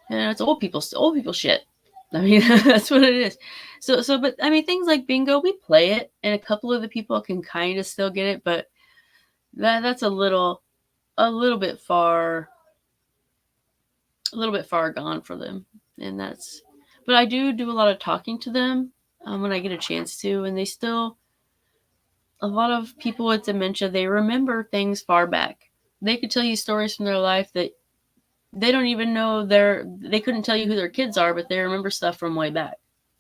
Speaker 1: and it's old people shit. I mean, that's what it is. So, but I mean, things like bingo, we play it, and a couple of the people can kind of still get it, but that's a little bit far gone for them. And but I do a lot of talking to them when I get a chance to, and a lot of people with dementia, they remember things far back. They could tell you stories from their life that they don't even know they couldn't tell you who their kids are, but they remember stuff from way back.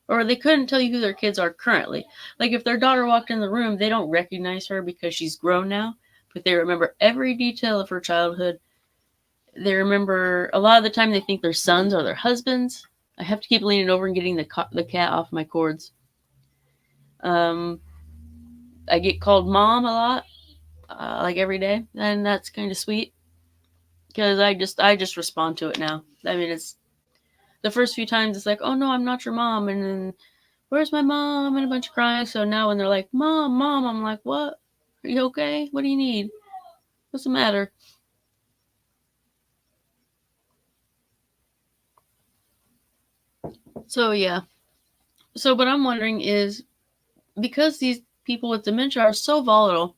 Speaker 1: Or they couldn't tell you who their kids are currently. Like if their daughter walked in the room, they don't recognize her because she's grown now, but they remember every detail of her childhood. They remember, a lot of the time they think their sons are their husbands. I have to keep leaning over and getting the cat off my cords. I get called mom a lot, like every day, and that's kind of sweet because I just respond to it now. I mean, it's the first few times it's like, oh no, I'm not your mom, and then where's my mom, and a bunch of crying. So now when they're like, mom, I'm like, what? Are you okay? What do you need? What's the matter? So yeah. So what I'm wondering is, because these people with dementia are so volatile,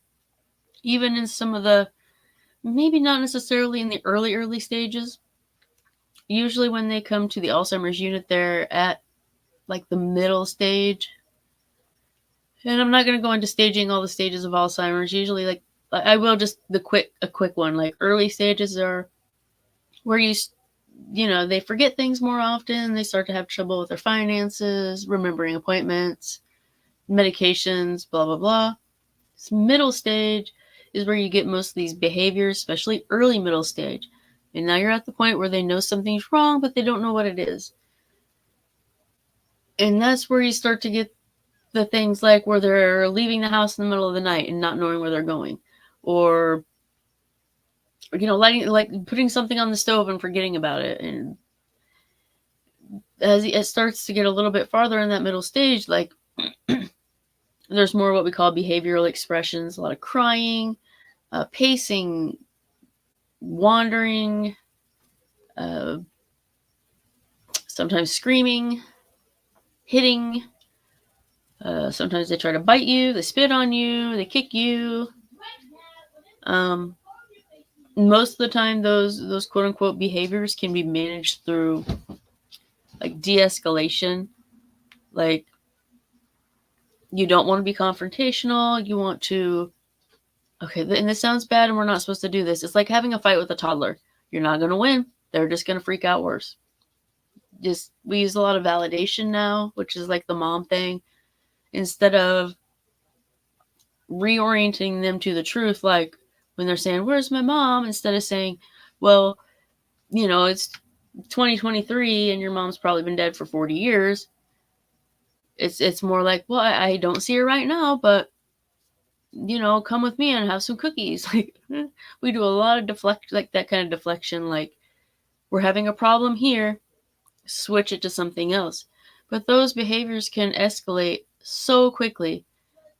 Speaker 1: even in some of the, maybe not necessarily in the early stages, usually when they come to the Alzheimer's unit, they're at like the middle stage. And I'm not going to go into staging all the stages of Alzheimer's. Usually, like, I will just a quick one. Like early stages are where they forget things more often. They start to have trouble with their finances, remembering appointments, medications, blah, blah, blah. This middle stage is where you get most of these behaviors, especially early middle stage. And now you're at the point where they know something's wrong, but they don't know what it is. And that's where you start to get the things like where they're leaving the house in the middle of the night and not knowing where they're going. Or putting something on the stove and forgetting about it. And as it starts to get a little bit farther in that middle stage, like There's more what we call behavioral expressions, a lot of crying, pacing, wandering, uh, sometimes screaming, hitting. Sometimes they try to bite you, they spit on you, they kick you. Most of the time, those quote unquote behaviors can be managed through like de-escalation. Like, you don't want to be confrontational. You want to, okay, and this sounds bad, and we're not supposed to do this. It's like having a fight with a toddler. You're not going to win. They're just going to freak out worse. We use a lot of validation now, which is like the mom thing, instead of reorienting them to the truth. Like when they're saying, "Where's my mom?" Instead of saying, "Well, it's 2023 and your mom's probably been dead for 40 years." It's more like, "Well, I don't see her right now, but come with me and have some cookies." Like, we do a lot of like that kind of deflection. Like, we're having a problem here, switch it to something else. But those behaviors can escalate so quickly,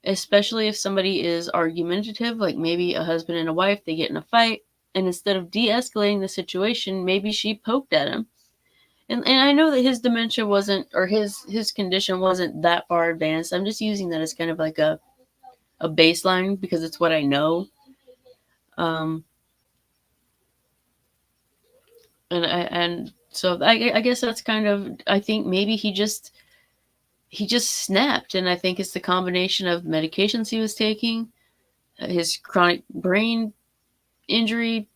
Speaker 1: especially if somebody is argumentative, like maybe a husband and a wife, they get in a fight, and instead of de-escalating the situation, maybe she poked at him. And I know that his dementia wasn't, or his condition wasn't that far advanced. I'm just using that as kind of like a baseline because it's what I know. And so I guess that's kind of, I think maybe he just snapped, and I think it's the combination of medications he was taking, his chronic brain injury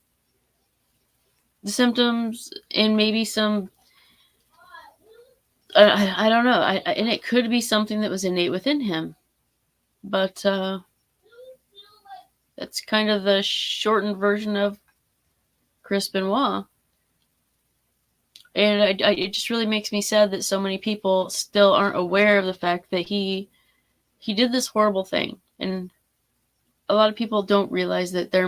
Speaker 1: symptoms, and maybe some, I don't know, and it could be something that was innate within him, but that's kind of the shortened version of Chris Benoit. And it just really makes me sad that so many people still aren't aware of the fact that he did this horrible thing. And a lot of people don't realize that he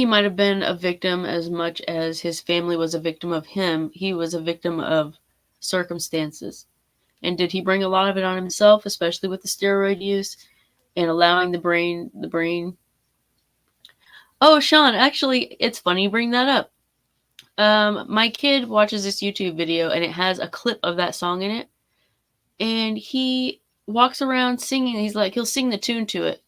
Speaker 1: might have been a victim as much as his family was a victim of him. He was a victim of circumstances. And did he bring a lot of it on himself, especially with the steroid use and allowing the brain. Oh, Sean, actually, it's funny you bring that up. My kid watches this YouTube video and it has a clip of that song in it. And he walks around singing. He'll sing the tune to it.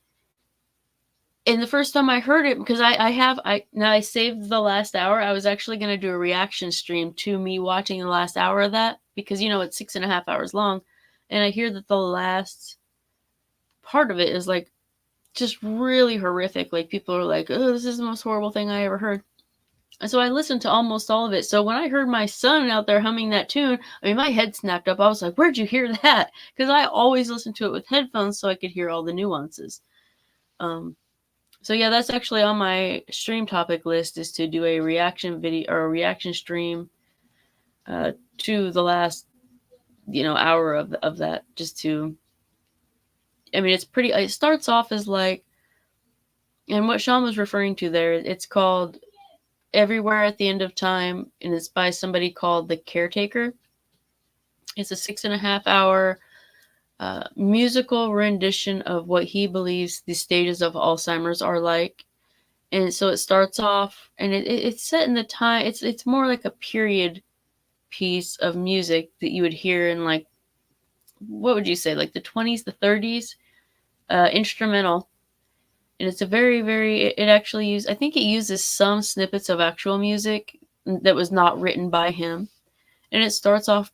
Speaker 1: And the first time I heard it, because I saved the last hour. I was actually going to do a reaction stream to me watching the last hour of that, because, it's 6.5 hours long. And I hear that the last part of it is like just really horrific. Like, people are like, "Oh, this is the most horrible thing I ever heard." And so I listened to almost all of it. So when I heard my son out there humming that tune, my head snapped up. I was like, "Where'd you hear that?" Because I always listen to it with headphones so I could hear all the nuances. So yeah, that's actually on my stream topic list, is to do a reaction video or a reaction stream to the last, hour of that, just to, it's pretty, it starts off as like, and what Sean was referring to there, it's called Everywhere at the End of Time, and it's by somebody called The Caretaker. It's a 6.5 hour musical rendition of what he believes the stages of Alzheimer's are like. And so it starts off, and it's set in the time. It's more like a period piece of music that you would hear in, like, what would you say, like the 20s, the 30s, instrumental. And it's a very, very, it actually I think it uses some snippets of actual music that was not written by him. And it starts off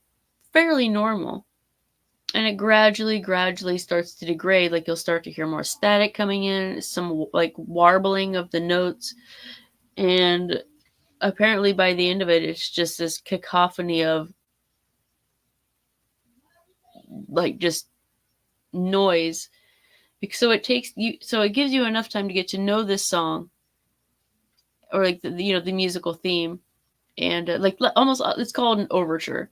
Speaker 1: fairly normal. And it gradually starts to degrade. Like, you'll start to hear more static coming in, some like warbling of the notes. And apparently by the end of it, it's just this cacophony of like just noise. So it gives you enough time to get to know this song, or like the musical theme, and like almost, it's called an overture.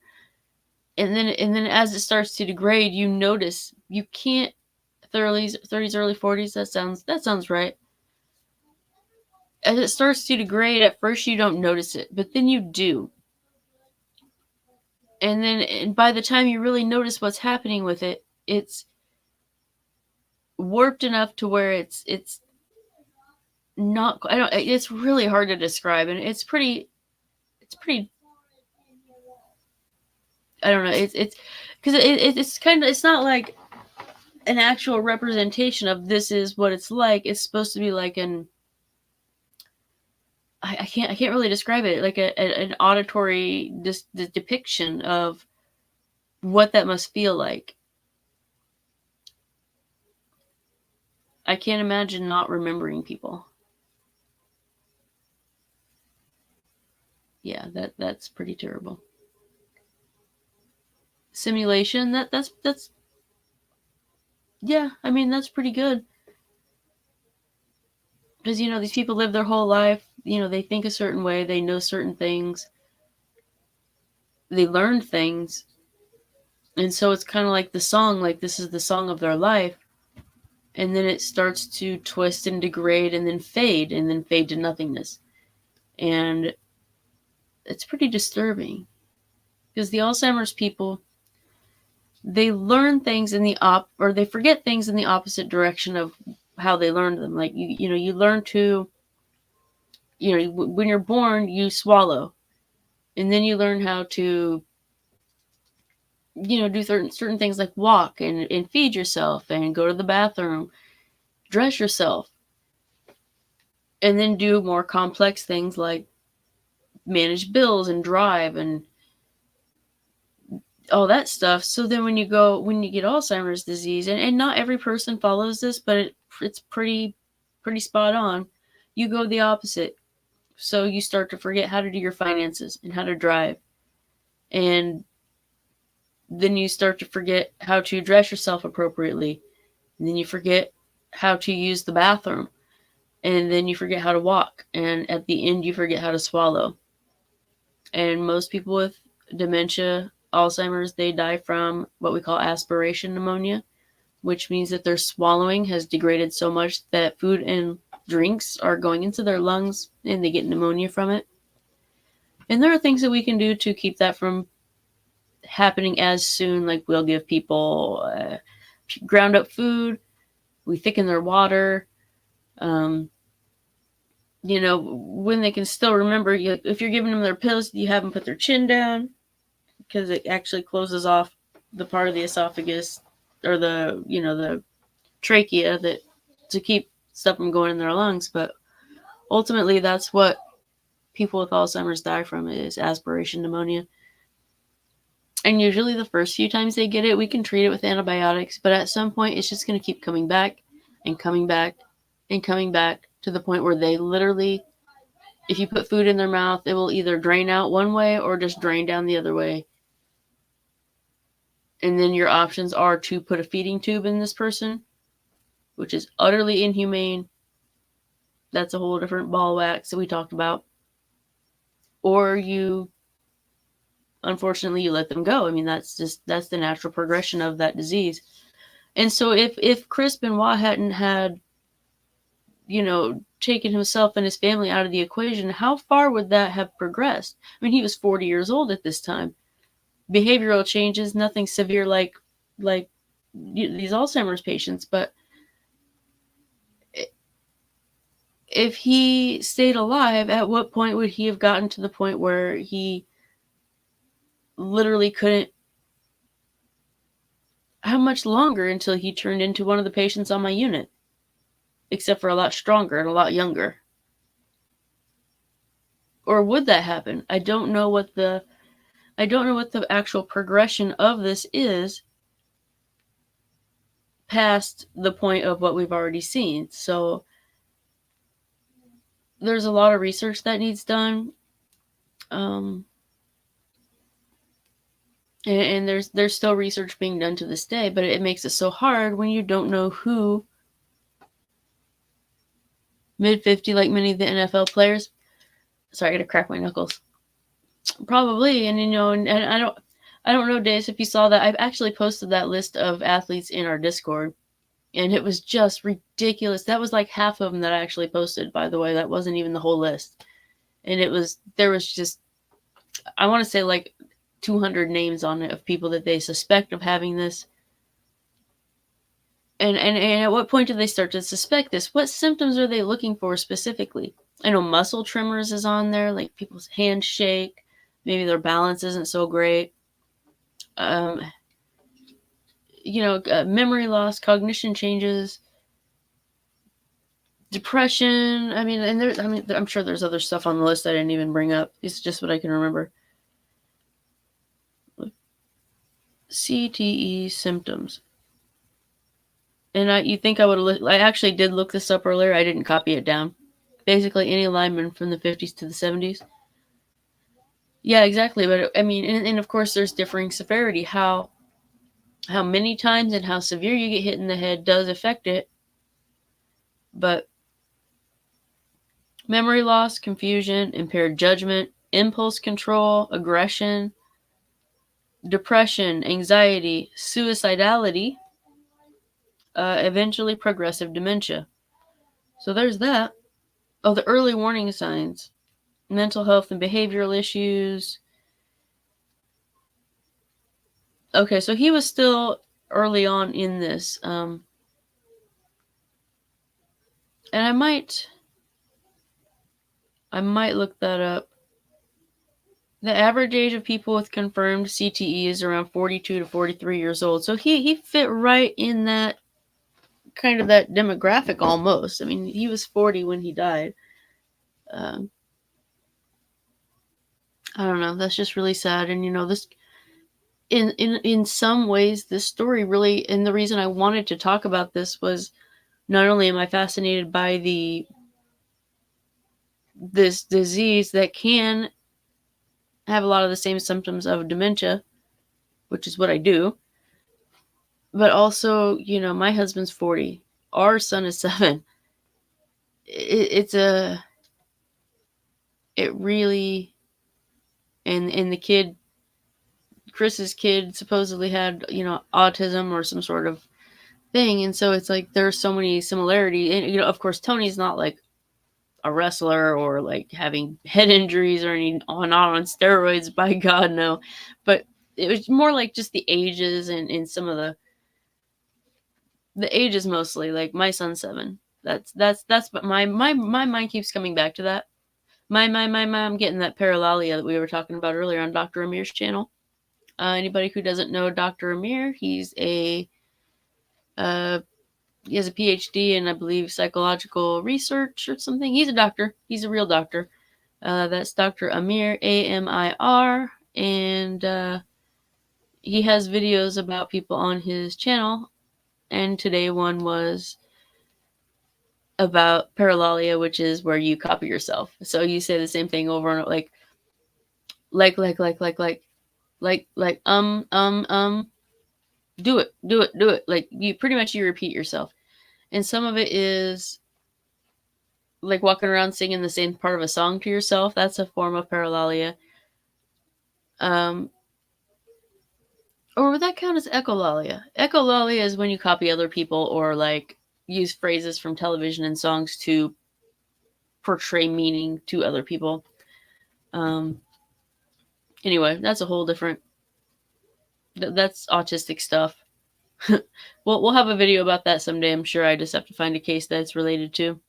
Speaker 1: And then as it starts to degrade, you notice, you can't, 30s, early 40s, that sounds right. As it starts to degrade, at first you don't notice it, but then you do. And then by the time you really notice what's happening with it, it's warped enough to where it's not, it's really hard to describe, and it's pretty, I don't know, it's because it's kind of, it's not like an actual representation of this is what it's like. It's supposed to be like I can't really describe it, like an auditory depiction of what that must feel like. I can't imagine not remembering people. Yeah, that's pretty terrible. Simulation, that's yeah, I mean, that's pretty good. Because, these people live their whole life, they think a certain way, they know certain things, they learn things. And so it's kind of like the song, like this is the song of their life. And then it starts to twist and degrade and then fade to nothingness. And it's pretty disturbing. Because the Alzheimer's people, they learn things or they forget things in the opposite direction of how they learned them. Like, you learn to, when you're born, you swallow. And then you learn how to, do certain things like walk and feed yourself and go to the bathroom, dress yourself. And then do more complex things like manage bills and drive and all that stuff. So then when you get Alzheimer's disease, and not every person follows this, but it's pretty spot on. You go the opposite. So you start to forget how to do your finances and how to drive. And then you start to forget how to dress yourself appropriately. And then you forget how to use the bathroom. And then you forget how to walk. And at the end, you forget how to swallow. And most people with dementia, Alzheimer's, they die from what we call aspiration pneumonia, which means that their swallowing has degraded so much that food and drinks are going into their lungs and they get pneumonia from it. And there are things that we can do to keep that from happening as soon. Like we'll give people ground up food, we thicken their water, when they can still remember. If you're giving them their pills, you have them put their chin down, because it actually closes off the part of the esophagus or the trachea to keep stuff from going in their lungs. But ultimately, that's what people with Alzheimer's die from, is aspiration pneumonia. And usually the first few times they get it, we can treat it with antibiotics. But at some point, it's just going to keep coming back and coming back and coming back to the point where they literally, if you put food in their mouth, it will either drain out one way or just drain down the other way. And then your options are to put a feeding tube in this person, which is utterly inhumane. That's a whole different ball of wax that we talked about. Or unfortunately, you let them go. I mean, that's the natural progression of that disease. And so if Chris Benoit hadn't had, taken himself and his family out of the equation, how far would that have progressed? I mean, he was 40 years old at this time. Behavioral changes, nothing severe like these Alzheimer's patients, but if he stayed alive, at what point would he have gotten to the point where he literally couldn't? How much longer until he turned into one of the patients on my unit? Except for a lot stronger and a lot younger. Or would that happen? I don't know what the actual progression of this is past the point of what we've already seen. So there's a lot of research that needs done. And there's still research being done to this day, but it makes it so hard when you don't know who mid-50, like many of the NFL players. Sorry, I gotta crack my knuckles. Probably, and and I don't know, Dave, if you saw that. I've actually posted that list of athletes in our Discord, and it was just ridiculous. That was like half of them that I actually posted, by the way. That wasn't even the whole list. And there was just, I want to say like 200 names on it of people that they suspect of having this. And at what point do they start to suspect this? What symptoms are they looking for specifically? I know muscle tremors is on there, like people's hands shake, maybe their balance isn't so great. Memory loss, cognition changes, depression. I'm sure there's other stuff on the list I didn't even bring up. It's just what I can remember. CTE symptoms. And you think I would I actually did look this up earlier. I didn't copy it down. Basically, any lineman from the 50s to the 70s. Yeah, exactly. But and of course, there's differing severity. How many times and how severe you get hit in the head does affect it. But memory loss, confusion, impaired judgment, impulse control, aggression, depression, anxiety, suicidality, eventually progressive dementia. So there's that. Oh, the early warning signs, mental health and behavioral issues. Okay, so he was still early on in this. And I might look that up. The average age of people with confirmed CTE is around 42 to 43 years old. So he fit right in that kind of that demographic almost. I mean, he was 40 when he died. I don't know. That's just really sad. And this in some ways, this story really, and the reason I wanted to talk about this was not only am I fascinated by this disease that can have a lot of the same symptoms of dementia, which is what I do, but also, my husband's 40. Our son is 7. It really, and the kid, Chris's kid supposedly had, autism or some sort of thing. And so it's like, there's so many similarities. And, of course, Tony's not like a wrestler or like having head injuries or not on steroids, by God, no. But it was more like just the ages and some of the ages mostly. Like my son's 7. But my mind keeps coming back to that. I'm getting that paralalia that we were talking about earlier on Dr. Amir's channel. Anybody who doesn't know Dr. Amir, he has a PhD in, I believe, psychological research or something. He's a doctor. He's a real doctor. That's Dr. Amir, Amir, and he has videos about people on his channel. And today one was about paralalia, which is where you copy yourself. So you say the same thing over and over, like, do it. Like you repeat yourself. And some of it is like walking around singing the same part of a song to yourself. That's a form of paralalia. Or would that count as echolalia? Echolalia is when you copy other people or like use phrases from television and songs to portray meaning to other people. Anyway, that's a whole different. That's autistic stuff. We'll have a video about that someday. I'm sure I just have to find a case that it's related to.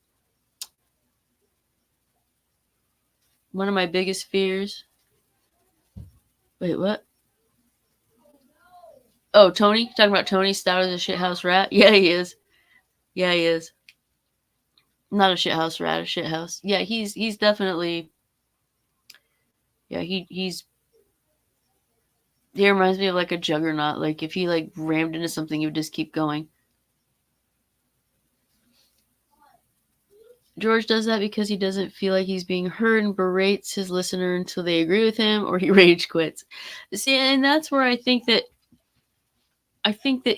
Speaker 1: One of my biggest fears. Wait, what? Oh, Tony? Talking about Tony stout as a shithouse rat? Yeah, he is. Yeah, he is. Not a shithouse rat, a shithouse. Yeah, he's definitely. Yeah, he reminds me of like a juggernaut. Like if he like rammed into something, he would just keep going. George does that because he doesn't feel like he's being heard and berates his listener until they agree with him or he rage quits. See, and that's where I think that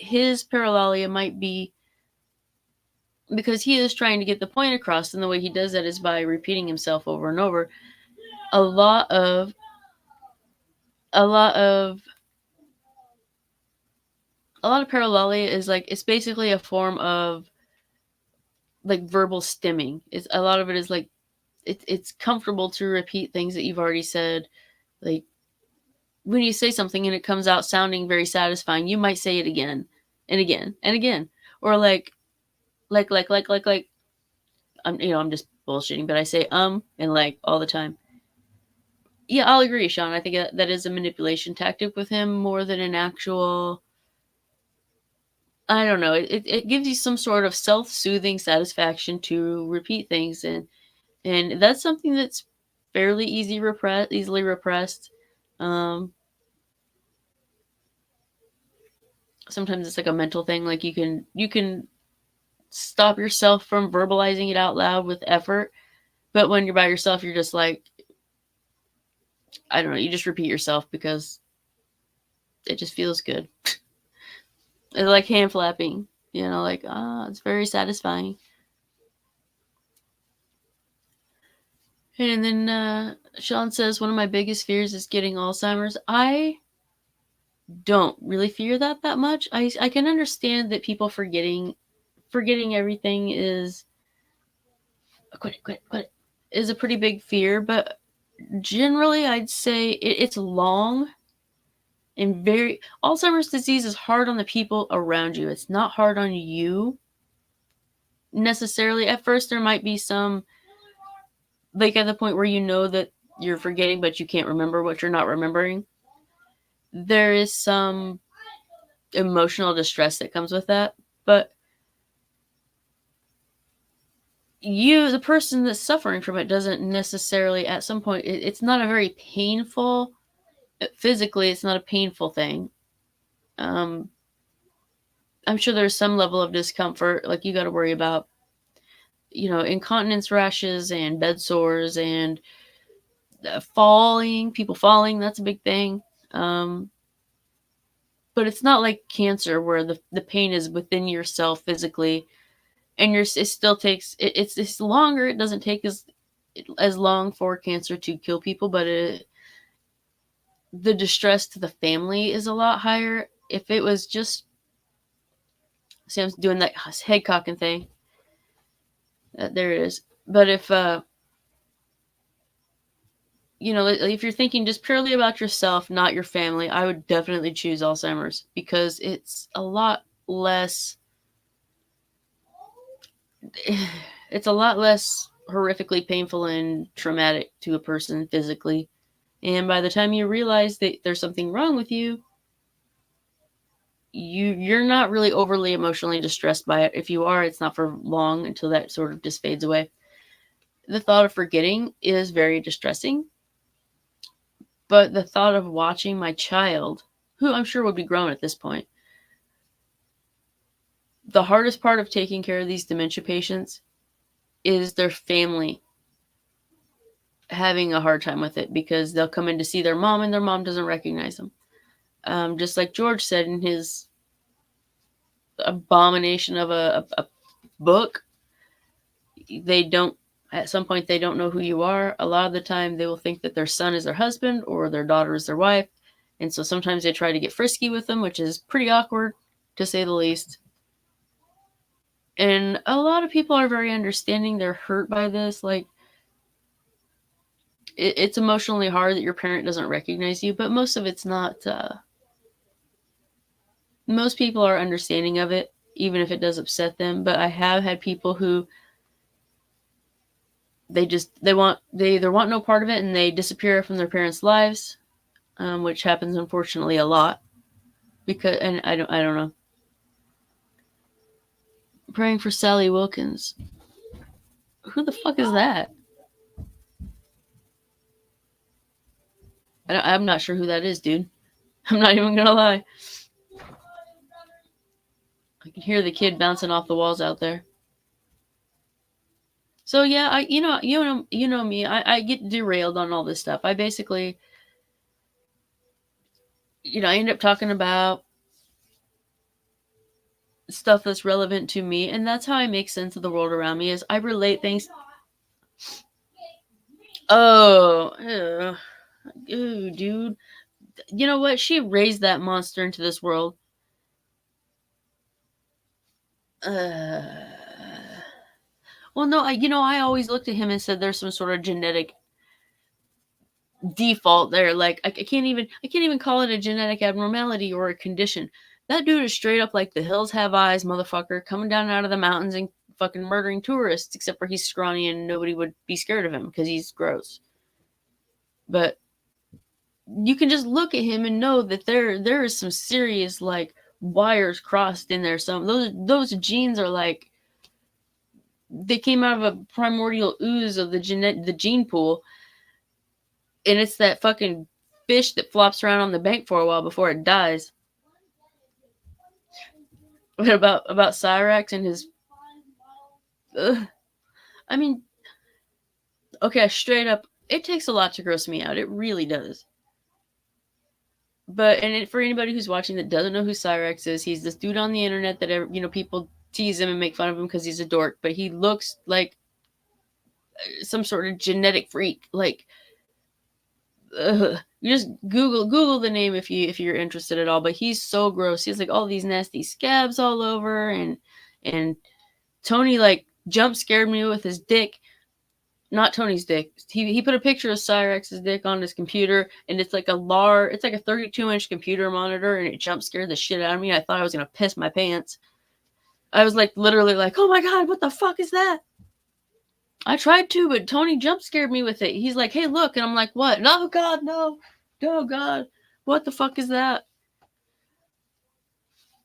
Speaker 1: his paralalia might be, because he is trying to get the point across, and the way he does that is by repeating himself over and over. A lot of paralalia is like, it's basically a form of like verbal stimming. It's a lot of it is like it's comfortable to repeat things that you've already said. Like when you say something and it comes out sounding very satisfying, you might say it again and again and again, or like. I'm just bullshitting, but I say and like all the time. Yeah, I'll agree, Sean. I think that is a manipulation tactic with him more than an actual. I don't know. It gives you some sort of self-soothing satisfaction to repeat things, and that's something that's fairly easily repressed. Um, Sometimes it's like a mental thing. Like you can stop yourself from verbalizing it out loud with effort, but when you're by yourself, you're just like, I don't know. You just repeat yourself because it just feels good. It's like hand flapping. Like it's very satisfying. And then Sean says, one of my biggest fears is getting Alzheimer's. I don't really fear that much. I can understand that people forgetting everything is quit is a pretty big fear, but generally I'd say it's long and very Alzheimer's disease is hard on the people around you. It's not hard on you necessarily. At first there might be some, like at the point where you know that you're forgetting but you can't remember what you're not remembering. There is some emotional distress that comes with that, but the person that's suffering from it, doesn't necessarily, at some point, it's not a very painful, physically, it's not a painful thing. I'm sure there's some level of discomfort, like you got to worry about, incontinence rashes and bed sores and people falling, that's a big thing. But it's not like cancer where the pain is within yourself physically, and it still takes it's longer. It doesn't take as long for cancer to kill people, but the distress to the family is a lot higher. If it was just, see, I'm doing that head cocking thing. There it is. But if you're thinking just purely about yourself, not your family, I would definitely choose Alzheimer's because it's a lot less. It's a lot less horrifically painful and traumatic to a person physically. And by the time you realize that there's something wrong with you, you're not really overly emotionally distressed by it. If you are, it's not for long until that sort of just fades away. The thought of forgetting is very distressing, but the thought of watching my child, who I'm sure would be grown at this point, the hardest part of taking care of these dementia patients is their family having a hard time with it because they'll come in to see their mom and their mom doesn't recognize them. Just like George said in his abomination of a book, at some point they don't know who you are. A lot of the time they will think that their son is their husband or their daughter is their wife. And so sometimes they try to get frisky with them, which is pretty awkward to say the least. And a lot of people are very understanding. They're hurt by this. Like, it's emotionally hard that your parent doesn't recognize you, but most of it's not. Most people are understanding of it, even if it does upset them. But I have had people who they either want no part of it and they disappear from their parents' lives, which happens unfortunately a lot. And I don't know. Praying for Sally Wilkins. Who the fuck is that? I'm not sure who that is, dude. I'm not even gonna lie. I can hear the kid bouncing off the walls out there. So yeah, you know me. I get derailed on all this stuff. I basically, I end up talking about stuff that's relevant to me, and that's how I make sense of the world around me. Is I relate things. Oh, ew, dude. You know what? She raised that monster into this world. Well, no, I always looked at him and said there's some sort of genetic default there. Like I can't even call it a genetic abnormality or a condition. That dude is straight up like the hills have eyes, motherfucker, coming down out of the mountains and fucking murdering tourists, except for he's scrawny and nobody would be scared of him because he's gross. But you can just look at him and know that there is some serious like wires crossed in there. Some those genes are like they came out of a primordial ooze of the gene pool, and it's that fucking fish that flops around on the bank for a while before it dies. What about Cyrax and his? I mean, okay, straight up, it takes a lot to gross me out. It really does. But for anybody who's watching that doesn't know who Cyrax is, he's this dude on the internet that people tease him and make fun of him because he's a dork, but he looks like some sort of genetic freak. Like, you just Google the name if you're interested at all. But he's so gross. He has like all these nasty scabs all over, and Tony like jump scared me with his dick. Not Tony's dick. He put a picture of Cyrax's dick on his computer, and it's like a 32-inch computer monitor, and it jump scared the shit out of me. I thought I was gonna piss my pants. I was like literally like, oh my god, what the fuck is that? I tried to, but Tony jump scared me with it. He's like, hey, look, and I'm like, what? No, God, no. Oh God, what the fuck is that?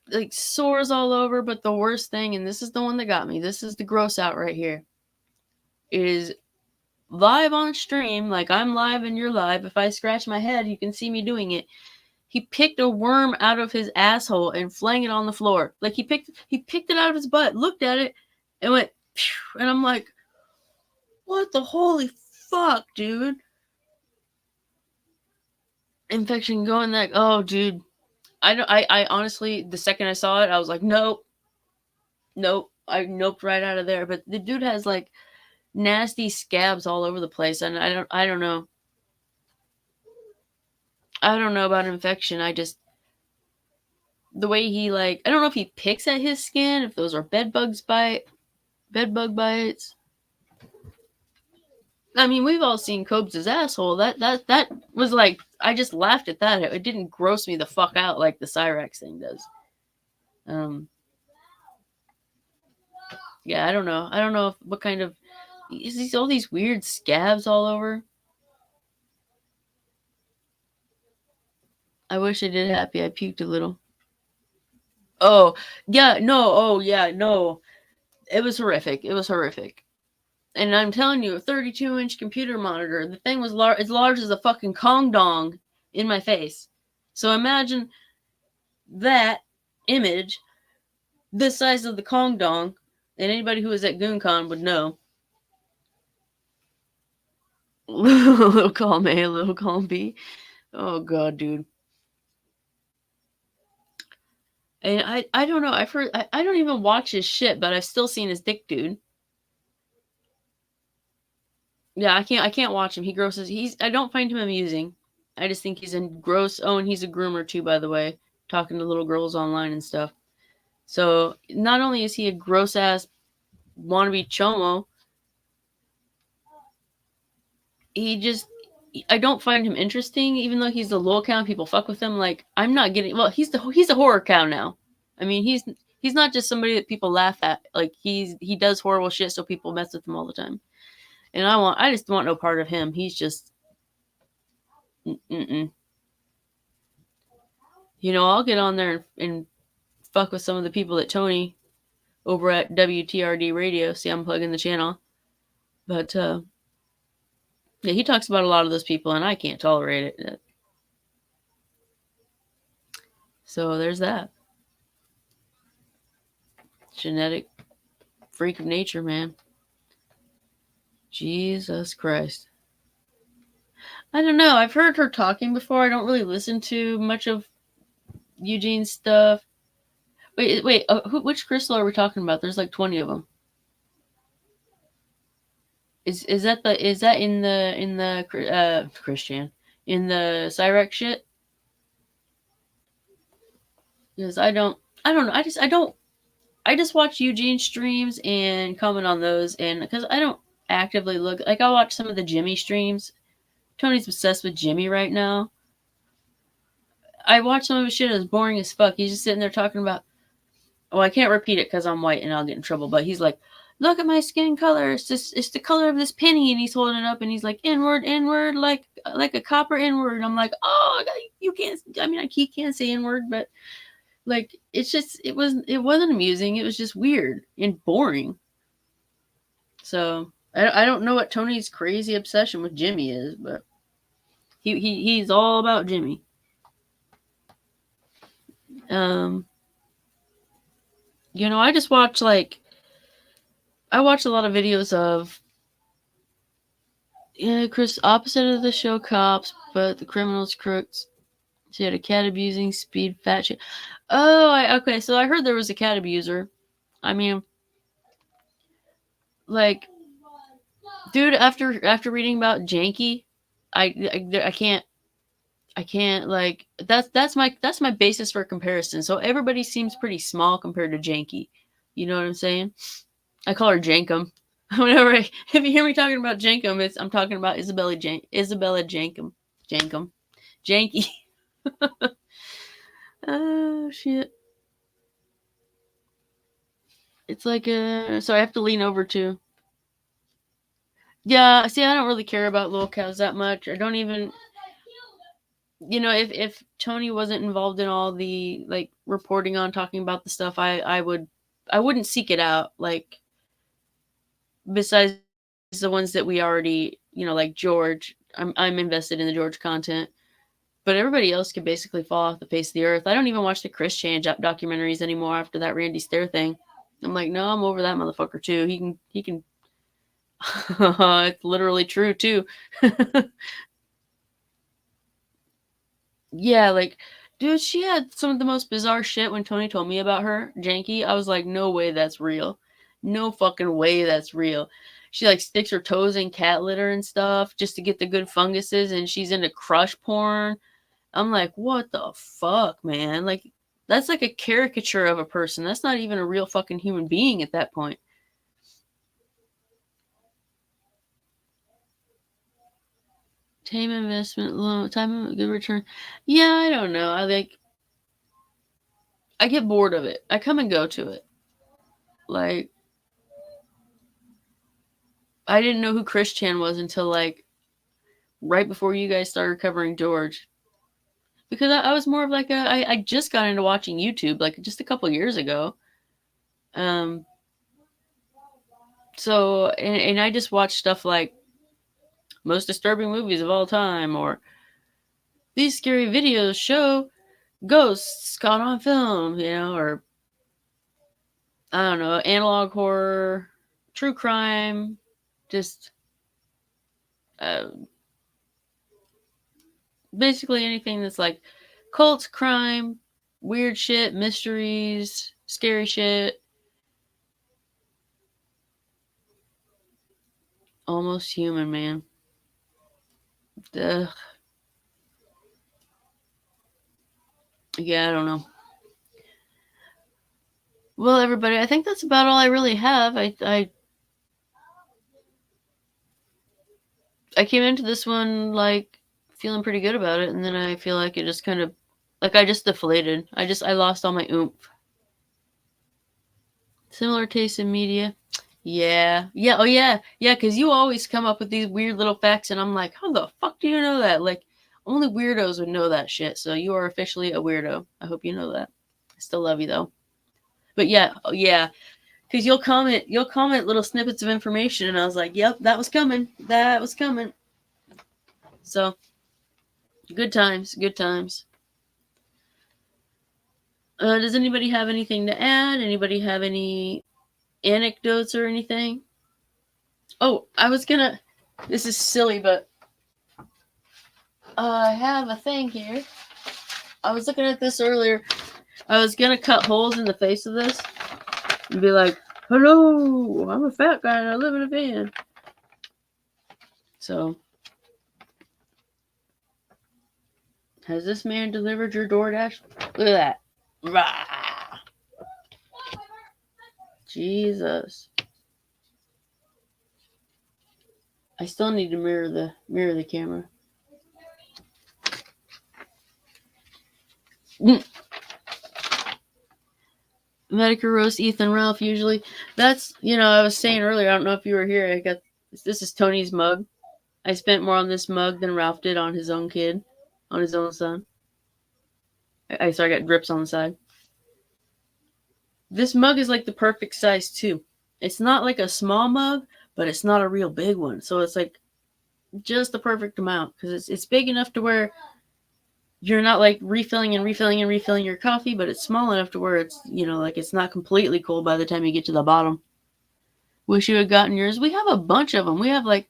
Speaker 1: Like sores all over, but the worst thing, and this is the one that got me, this is the gross out right here, is live on stream, like I'm live and you're live. If I scratch my head, you can see me doing it. He picked a worm out of his asshole and flung it on the floor. Like he picked it out of his butt, looked at it, and went, phew, and I'm like, what the holy fuck, dude? Infection going that, oh, dude. I honestly, the second I saw it, I was like, nope. I noped right out of there. But the dude has like nasty scabs all over the place, and I don't know. I don't know about infection. The way he like, I don't know if he picks at his skin, if those are bed bug bites. I mean, we've all seen Cobes' asshole. That was like, I just laughed at that. It didn't gross me the fuck out like the Cyrax thing does. Yeah, I don't know. I don't know what kind of, is all these weird scabs all over. I wish I did happy. I puked a little. Oh, yeah, no. Oh, yeah, no. It was horrific. And I'm telling you, a 32-inch computer monitor, the thing was as large as a fucking Kong dong in my face. So imagine that image, the size of the Kong dong, and anybody who was at GoonCon would know. Little column A, little column B. Oh, God, dude. And I don't know. I've heard, I don't even watch his shit, but I've still seen his dick, dude. Yeah, I can't watch him. He grosses. I don't find him amusing. I just think he's a gross. Oh, and he's a groomer too, by the way, talking to little girls online and stuff. So not only is he a gross ass wannabe chomo, I don't find him interesting, even though he's the lol cow. People fuck with him. Like I'm not getting. Well, he's a horror cow now. I mean, he's not just somebody that people laugh at. Like he does horrible shit, so people mess with him all the time. And I just want no part of him. He's just, You know, I'll get on there and fuck with some of the people that Tony over at WTRD Radio. See, I'm plugging the channel. But, yeah, he talks about a lot of those people, and I can't tolerate it. So there's that. Genetic freak of nature, man. Jesus Christ. I don't know. I've heard her talking before. I don't really listen to much of Eugene's stuff. Wait. Which crystal are we talking about? There's like 20 of them. Is that in the Christian, in the Cyrax shit? Because I don't know. I just watch Eugene streams and comment on those, and because I don't actively look, like I'll watch some of the Jimmy streams Tony's obsessed with Jimmy right now. I watched some of his shit. It was boring as fuck. He's just sitting there talking about. Oh, I can't repeat it because I'm white and I'll get in trouble. But he's like, "Look at my skin color. It's the color of this penny." And he's holding it up and he's like, "N-word, N-word, like a copper N-word." And I'm like, "Oh, you can't." I mean, he can't say N-word, but like, it's just it wasn't amusing. It was just weird and boring. So I don't know what Tony's crazy obsession with Jimmy is, but he's all about Jimmy. I just watch I watch a lot of videos of Chris, opposite of the show Cops, but the criminals crooks. She had a cat abusing speed fat shit. Oh, okay. So I heard there was a cat abuser. I mean, like, dude, after reading about Janky, I can't like that's my basis for comparison. So everybody seems pretty small compared to Janky. You know what I'm saying? I call her Jankum. Whenever if you hear me talking about Jankum, I'm talking about Isabella Jankum. Janky. Oh shit. It's like so I have to lean over too. Yeah, see, I don't really care about little cows that much. I don't even, if Tony wasn't involved in all the like reporting on talking about the stuff, I wouldn't seek it out. Like, besides the ones that we already, like George, I'm invested in the George content, but everybody else could basically fall off the face of the earth. I don't even watch the Chris Chan documentaries anymore after that Randy Stair thing. I'm like, no, I'm over that motherfucker too. He can. It's literally true too. Yeah, like, dude, she had some of the most bizarre shit when Tony told me about her, Janky. I was like, no way that's real. No fucking way that's real. She like sticks her toes in cat litter and stuff just to get the good funguses, and she's into crush porn. I'm like, what the fuck, man? Like, that's like a caricature of a person. That's not even a real fucking human being at that point. Tame investment, low time, good return. Yeah, I don't know. I get bored of it. I come and go to it. Like, I didn't know who Chris Chan was until like right before you guys started covering George. Because I was more of like I just got into watching YouTube like just a couple years ago. Um so and I just watched stuff like most disturbing movies of all time, or these scary videos show ghosts caught on film, or I don't know, analog horror, true crime, just uh, basically anything that's like cults, crime, weird shit, mysteries, scary shit. Almost human, man. Ugh. Yeah, I don't know. Well, everybody, I think that's about all I really have. I came into this one like feeling pretty good about it, and then I feel like it just kind of like I just deflated. I lost all my oomph. Similar taste in media. Yeah. Yeah. Oh, yeah. Yeah. Because you always come up with these weird little facts, and I'm like, how the fuck do you know that? Like, only weirdos would know that shit. So you are officially a weirdo. I hope you know that. I still love you though. But yeah. Oh, yeah. Because you'll comment little snippets of information, and I was like, yep, that was coming. That was coming. So good times. Good times. Does anybody have anything to add? Anybody have any anecdotes or anything? Oh, this is silly, but I have a thing here. I was looking at this earlier. I was gonna cut holes in the face of this and be like, hello, I'm a fat guy and I live in a van. So, has this man delivered your DoorDash? Look at that. Rah! Jesus. I still need to mirror the camera. Medicare roast Ethan Ralph usually. That's, I was saying earlier, I don't know if you were here, this is Tony's mug. I spent more on this mug than Ralph did on his own kid, on his own son. I got drips on the side. This mug is like the perfect size too. It's not like a small mug, but it's not a real big one. So it's like just the perfect amount because it's big enough to where you're not like refilling and refilling and refilling your coffee, but it's small enough to where it's, like it's not completely cold by the time you get to the bottom. Wish you had gotten yours. We have a bunch of them. We have like,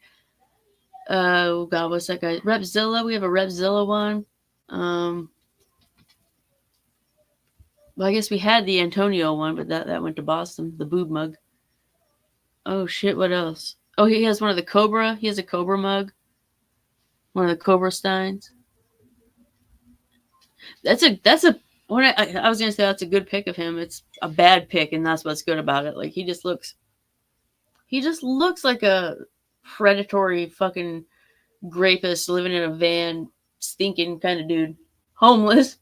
Speaker 1: oh God, what's that guy? Repzilla. We have a Repzilla one. Well, I guess we had the Antonio one, but that went to Boston. The boob mug. Oh shit! What else? Oh, he has one of the Cobra. He has a Cobra mug. One of the Cobra Steins. That's a. When I was gonna say that's a good pick of him. It's a bad pick, and that's what's good about it. Like he just looks like a predatory fucking rapist living in a van, stinking kind of dude, homeless.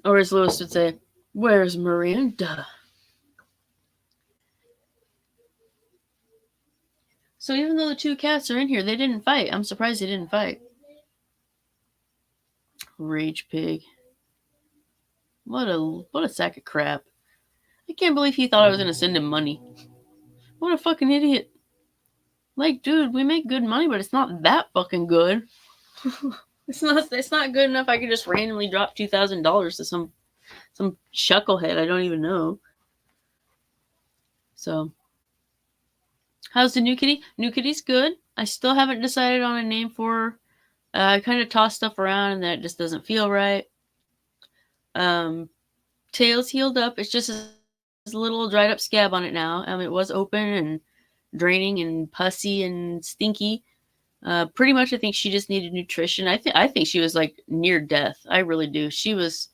Speaker 1: Or as Lewis would say, "Where's Miranda?" So even though the two cats are in here, they didn't fight. I'm surprised they didn't fight. Rage pig. What a sack of crap. I can't believe he thought I was gonna send him money. What a fucking idiot. Like, dude, we make good money, but it's not that fucking good. It's not good enough I could just randomly drop $2,000 to some chucklehead I don't even know. So, how's the new kitty? New kitty's good. I still haven't decided on a name for her. I kind of toss stuff around and that just doesn't feel right. Tail's healed up. It's just a little dried up scab on it now. It was open and draining and pussy and stinky. Pretty much, I think she just needed nutrition. I think she was like near death. I really do. She was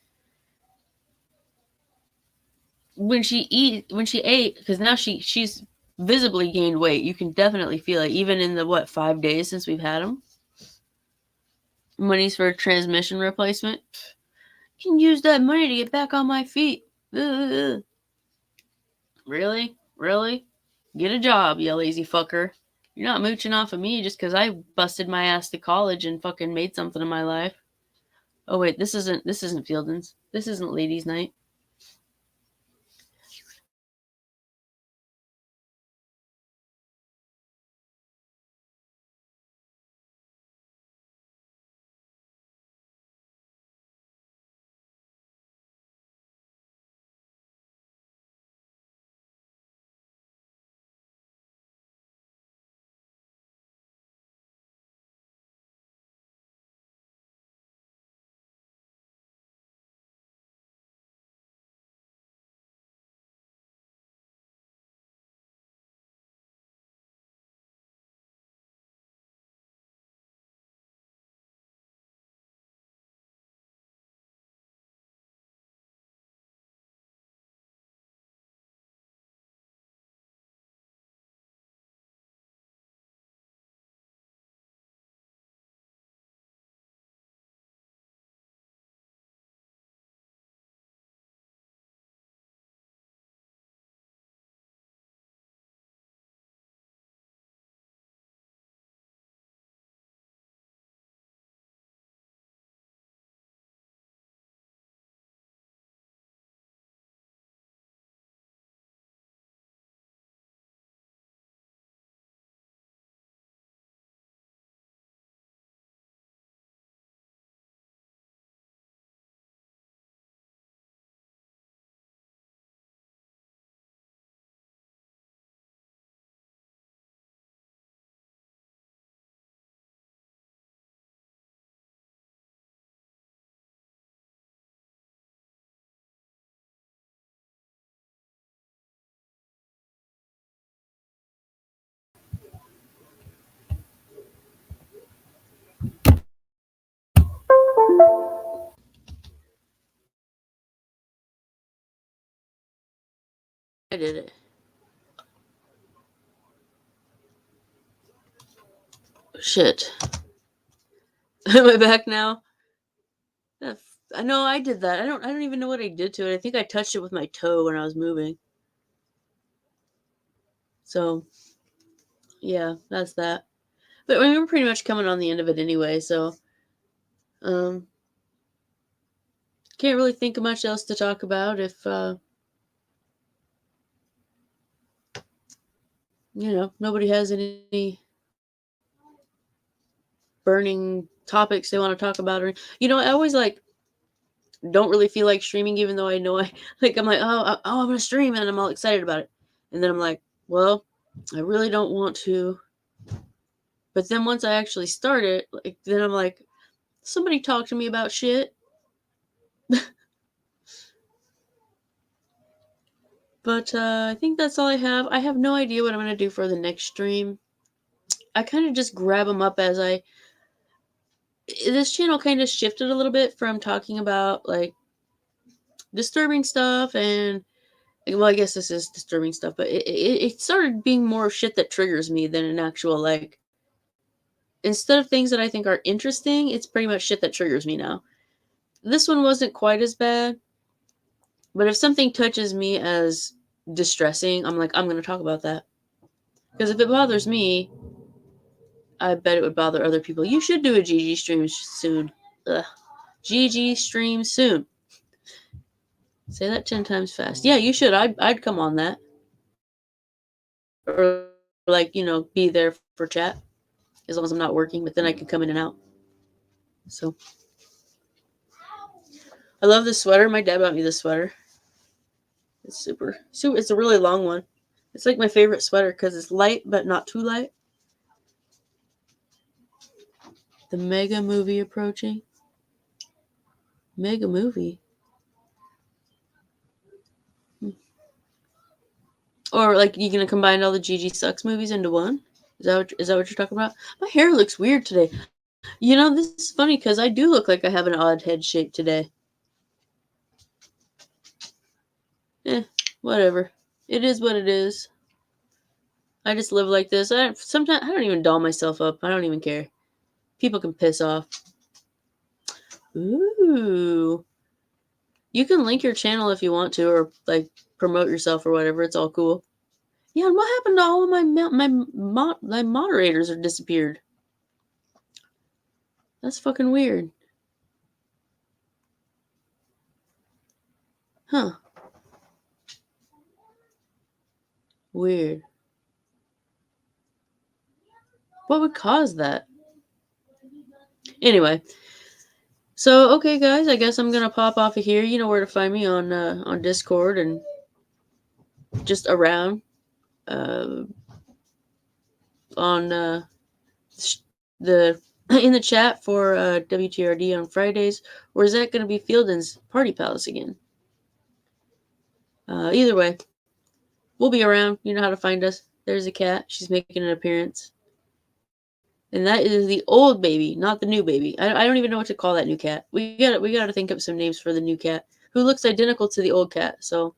Speaker 1: when she ate because now she's visibly gained weight. You can definitely feel it, even in the 5 days since we've had him. Money's for a transmission replacement. Can use that money to get back on my feet. Ugh. Really? Get a job, you lazy fucker. You're not mooching off of me just because I busted my ass to college and fucking made something of my life. Oh wait, this isn't Fieldins. This isn't ladies' night. I did it. Shit. Am I back now? I know I did that. I don't even know what I did to it. I think I touched it with my toe when I was moving. So, yeah, that's that. But I mean, we're pretty much coming on the end of it anyway, so um can't really think of much else to talk about if nobody has any burning topics they want to talk about. Or I always like don't really feel like streaming, even though I know I like I'm like, I'm gonna stream, and I'm all excited about it, and then I'm like, well, I really don't want to. But then once I actually start it, like then I'm like, somebody talk to me about shit. But I think that's all I have. I have no idea what I'm gonna do for the next stream. I kind of just grab them up as this channel kind of shifted a little bit from talking about like disturbing stuff and well, I guess this is disturbing stuff, but it started being more shit that triggers me than an actual like instead of things that I think are interesting, it's pretty much shit that triggers me now. This one wasn't quite as bad, but if something touches me as distressing, I'm like, I'm going to talk about that. Because if it bothers me, I bet it would bother other people. You should do a GG stream soon. Ugh. GG stream soon. Say that 10 times fast. Yeah, you should. I'd come on that. Or like, be there for chat. As long as I'm not working, but then I can come in and out. So I love this sweater. My dad bought me this sweater. It's super. It's a really long one. It's like my favorite sweater because it's light but not too light. The mega movie approaching. Mega movie. Or like you gonna combine all the GG Sucks movies into one? Is that what you're talking about? My hair looks weird today. This is funny because I do look like I have an odd head shape today. Whatever. It is what it is. I just live like this. Sometimes I don't even doll myself up. I don't even care. People can piss off. Ooh. You can link your channel if you want to, or like promote yourself or whatever. It's all cool. Yeah, and what happened to all of my moderators are disappeared? That's fucking weird. Huh. Weird. What would cause that? Anyway. So, okay, guys, I guess I'm going to pop off of here. You know where to find me on Discord and just around on the in the chat for WTRD on Fridays, or is that going to be Fielden's Party Palace again? Either way, we'll be around. You know how to find us. There's a cat. She's making an appearance. And that is the old baby, not the new baby. I don't even know what to call that new cat. We got to think up some names for the new cat who looks identical to the old cat. So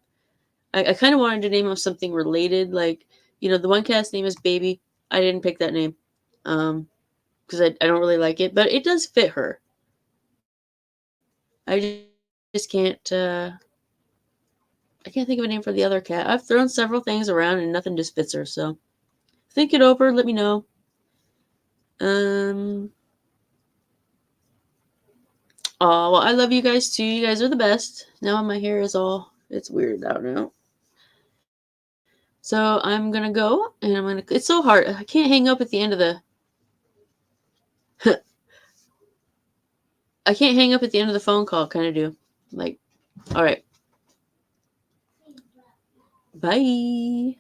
Speaker 1: I kind of wanted to name him something related, like the one cat's name is Baby. I didn't pick that name because I don't really like it, but it does fit her. I just can't. I can't think of a name for the other cat. I've thrown several things around and nothing just fits her. So think it over. Let me know. Oh, well, I love you guys too. You guys are the best. Now my hair is it's weird out now. So I'm going to go and it's so hard. I can't hang up at the end of the, I can't hang up at the end of the phone call. Kind of do. Like, all right. Bye.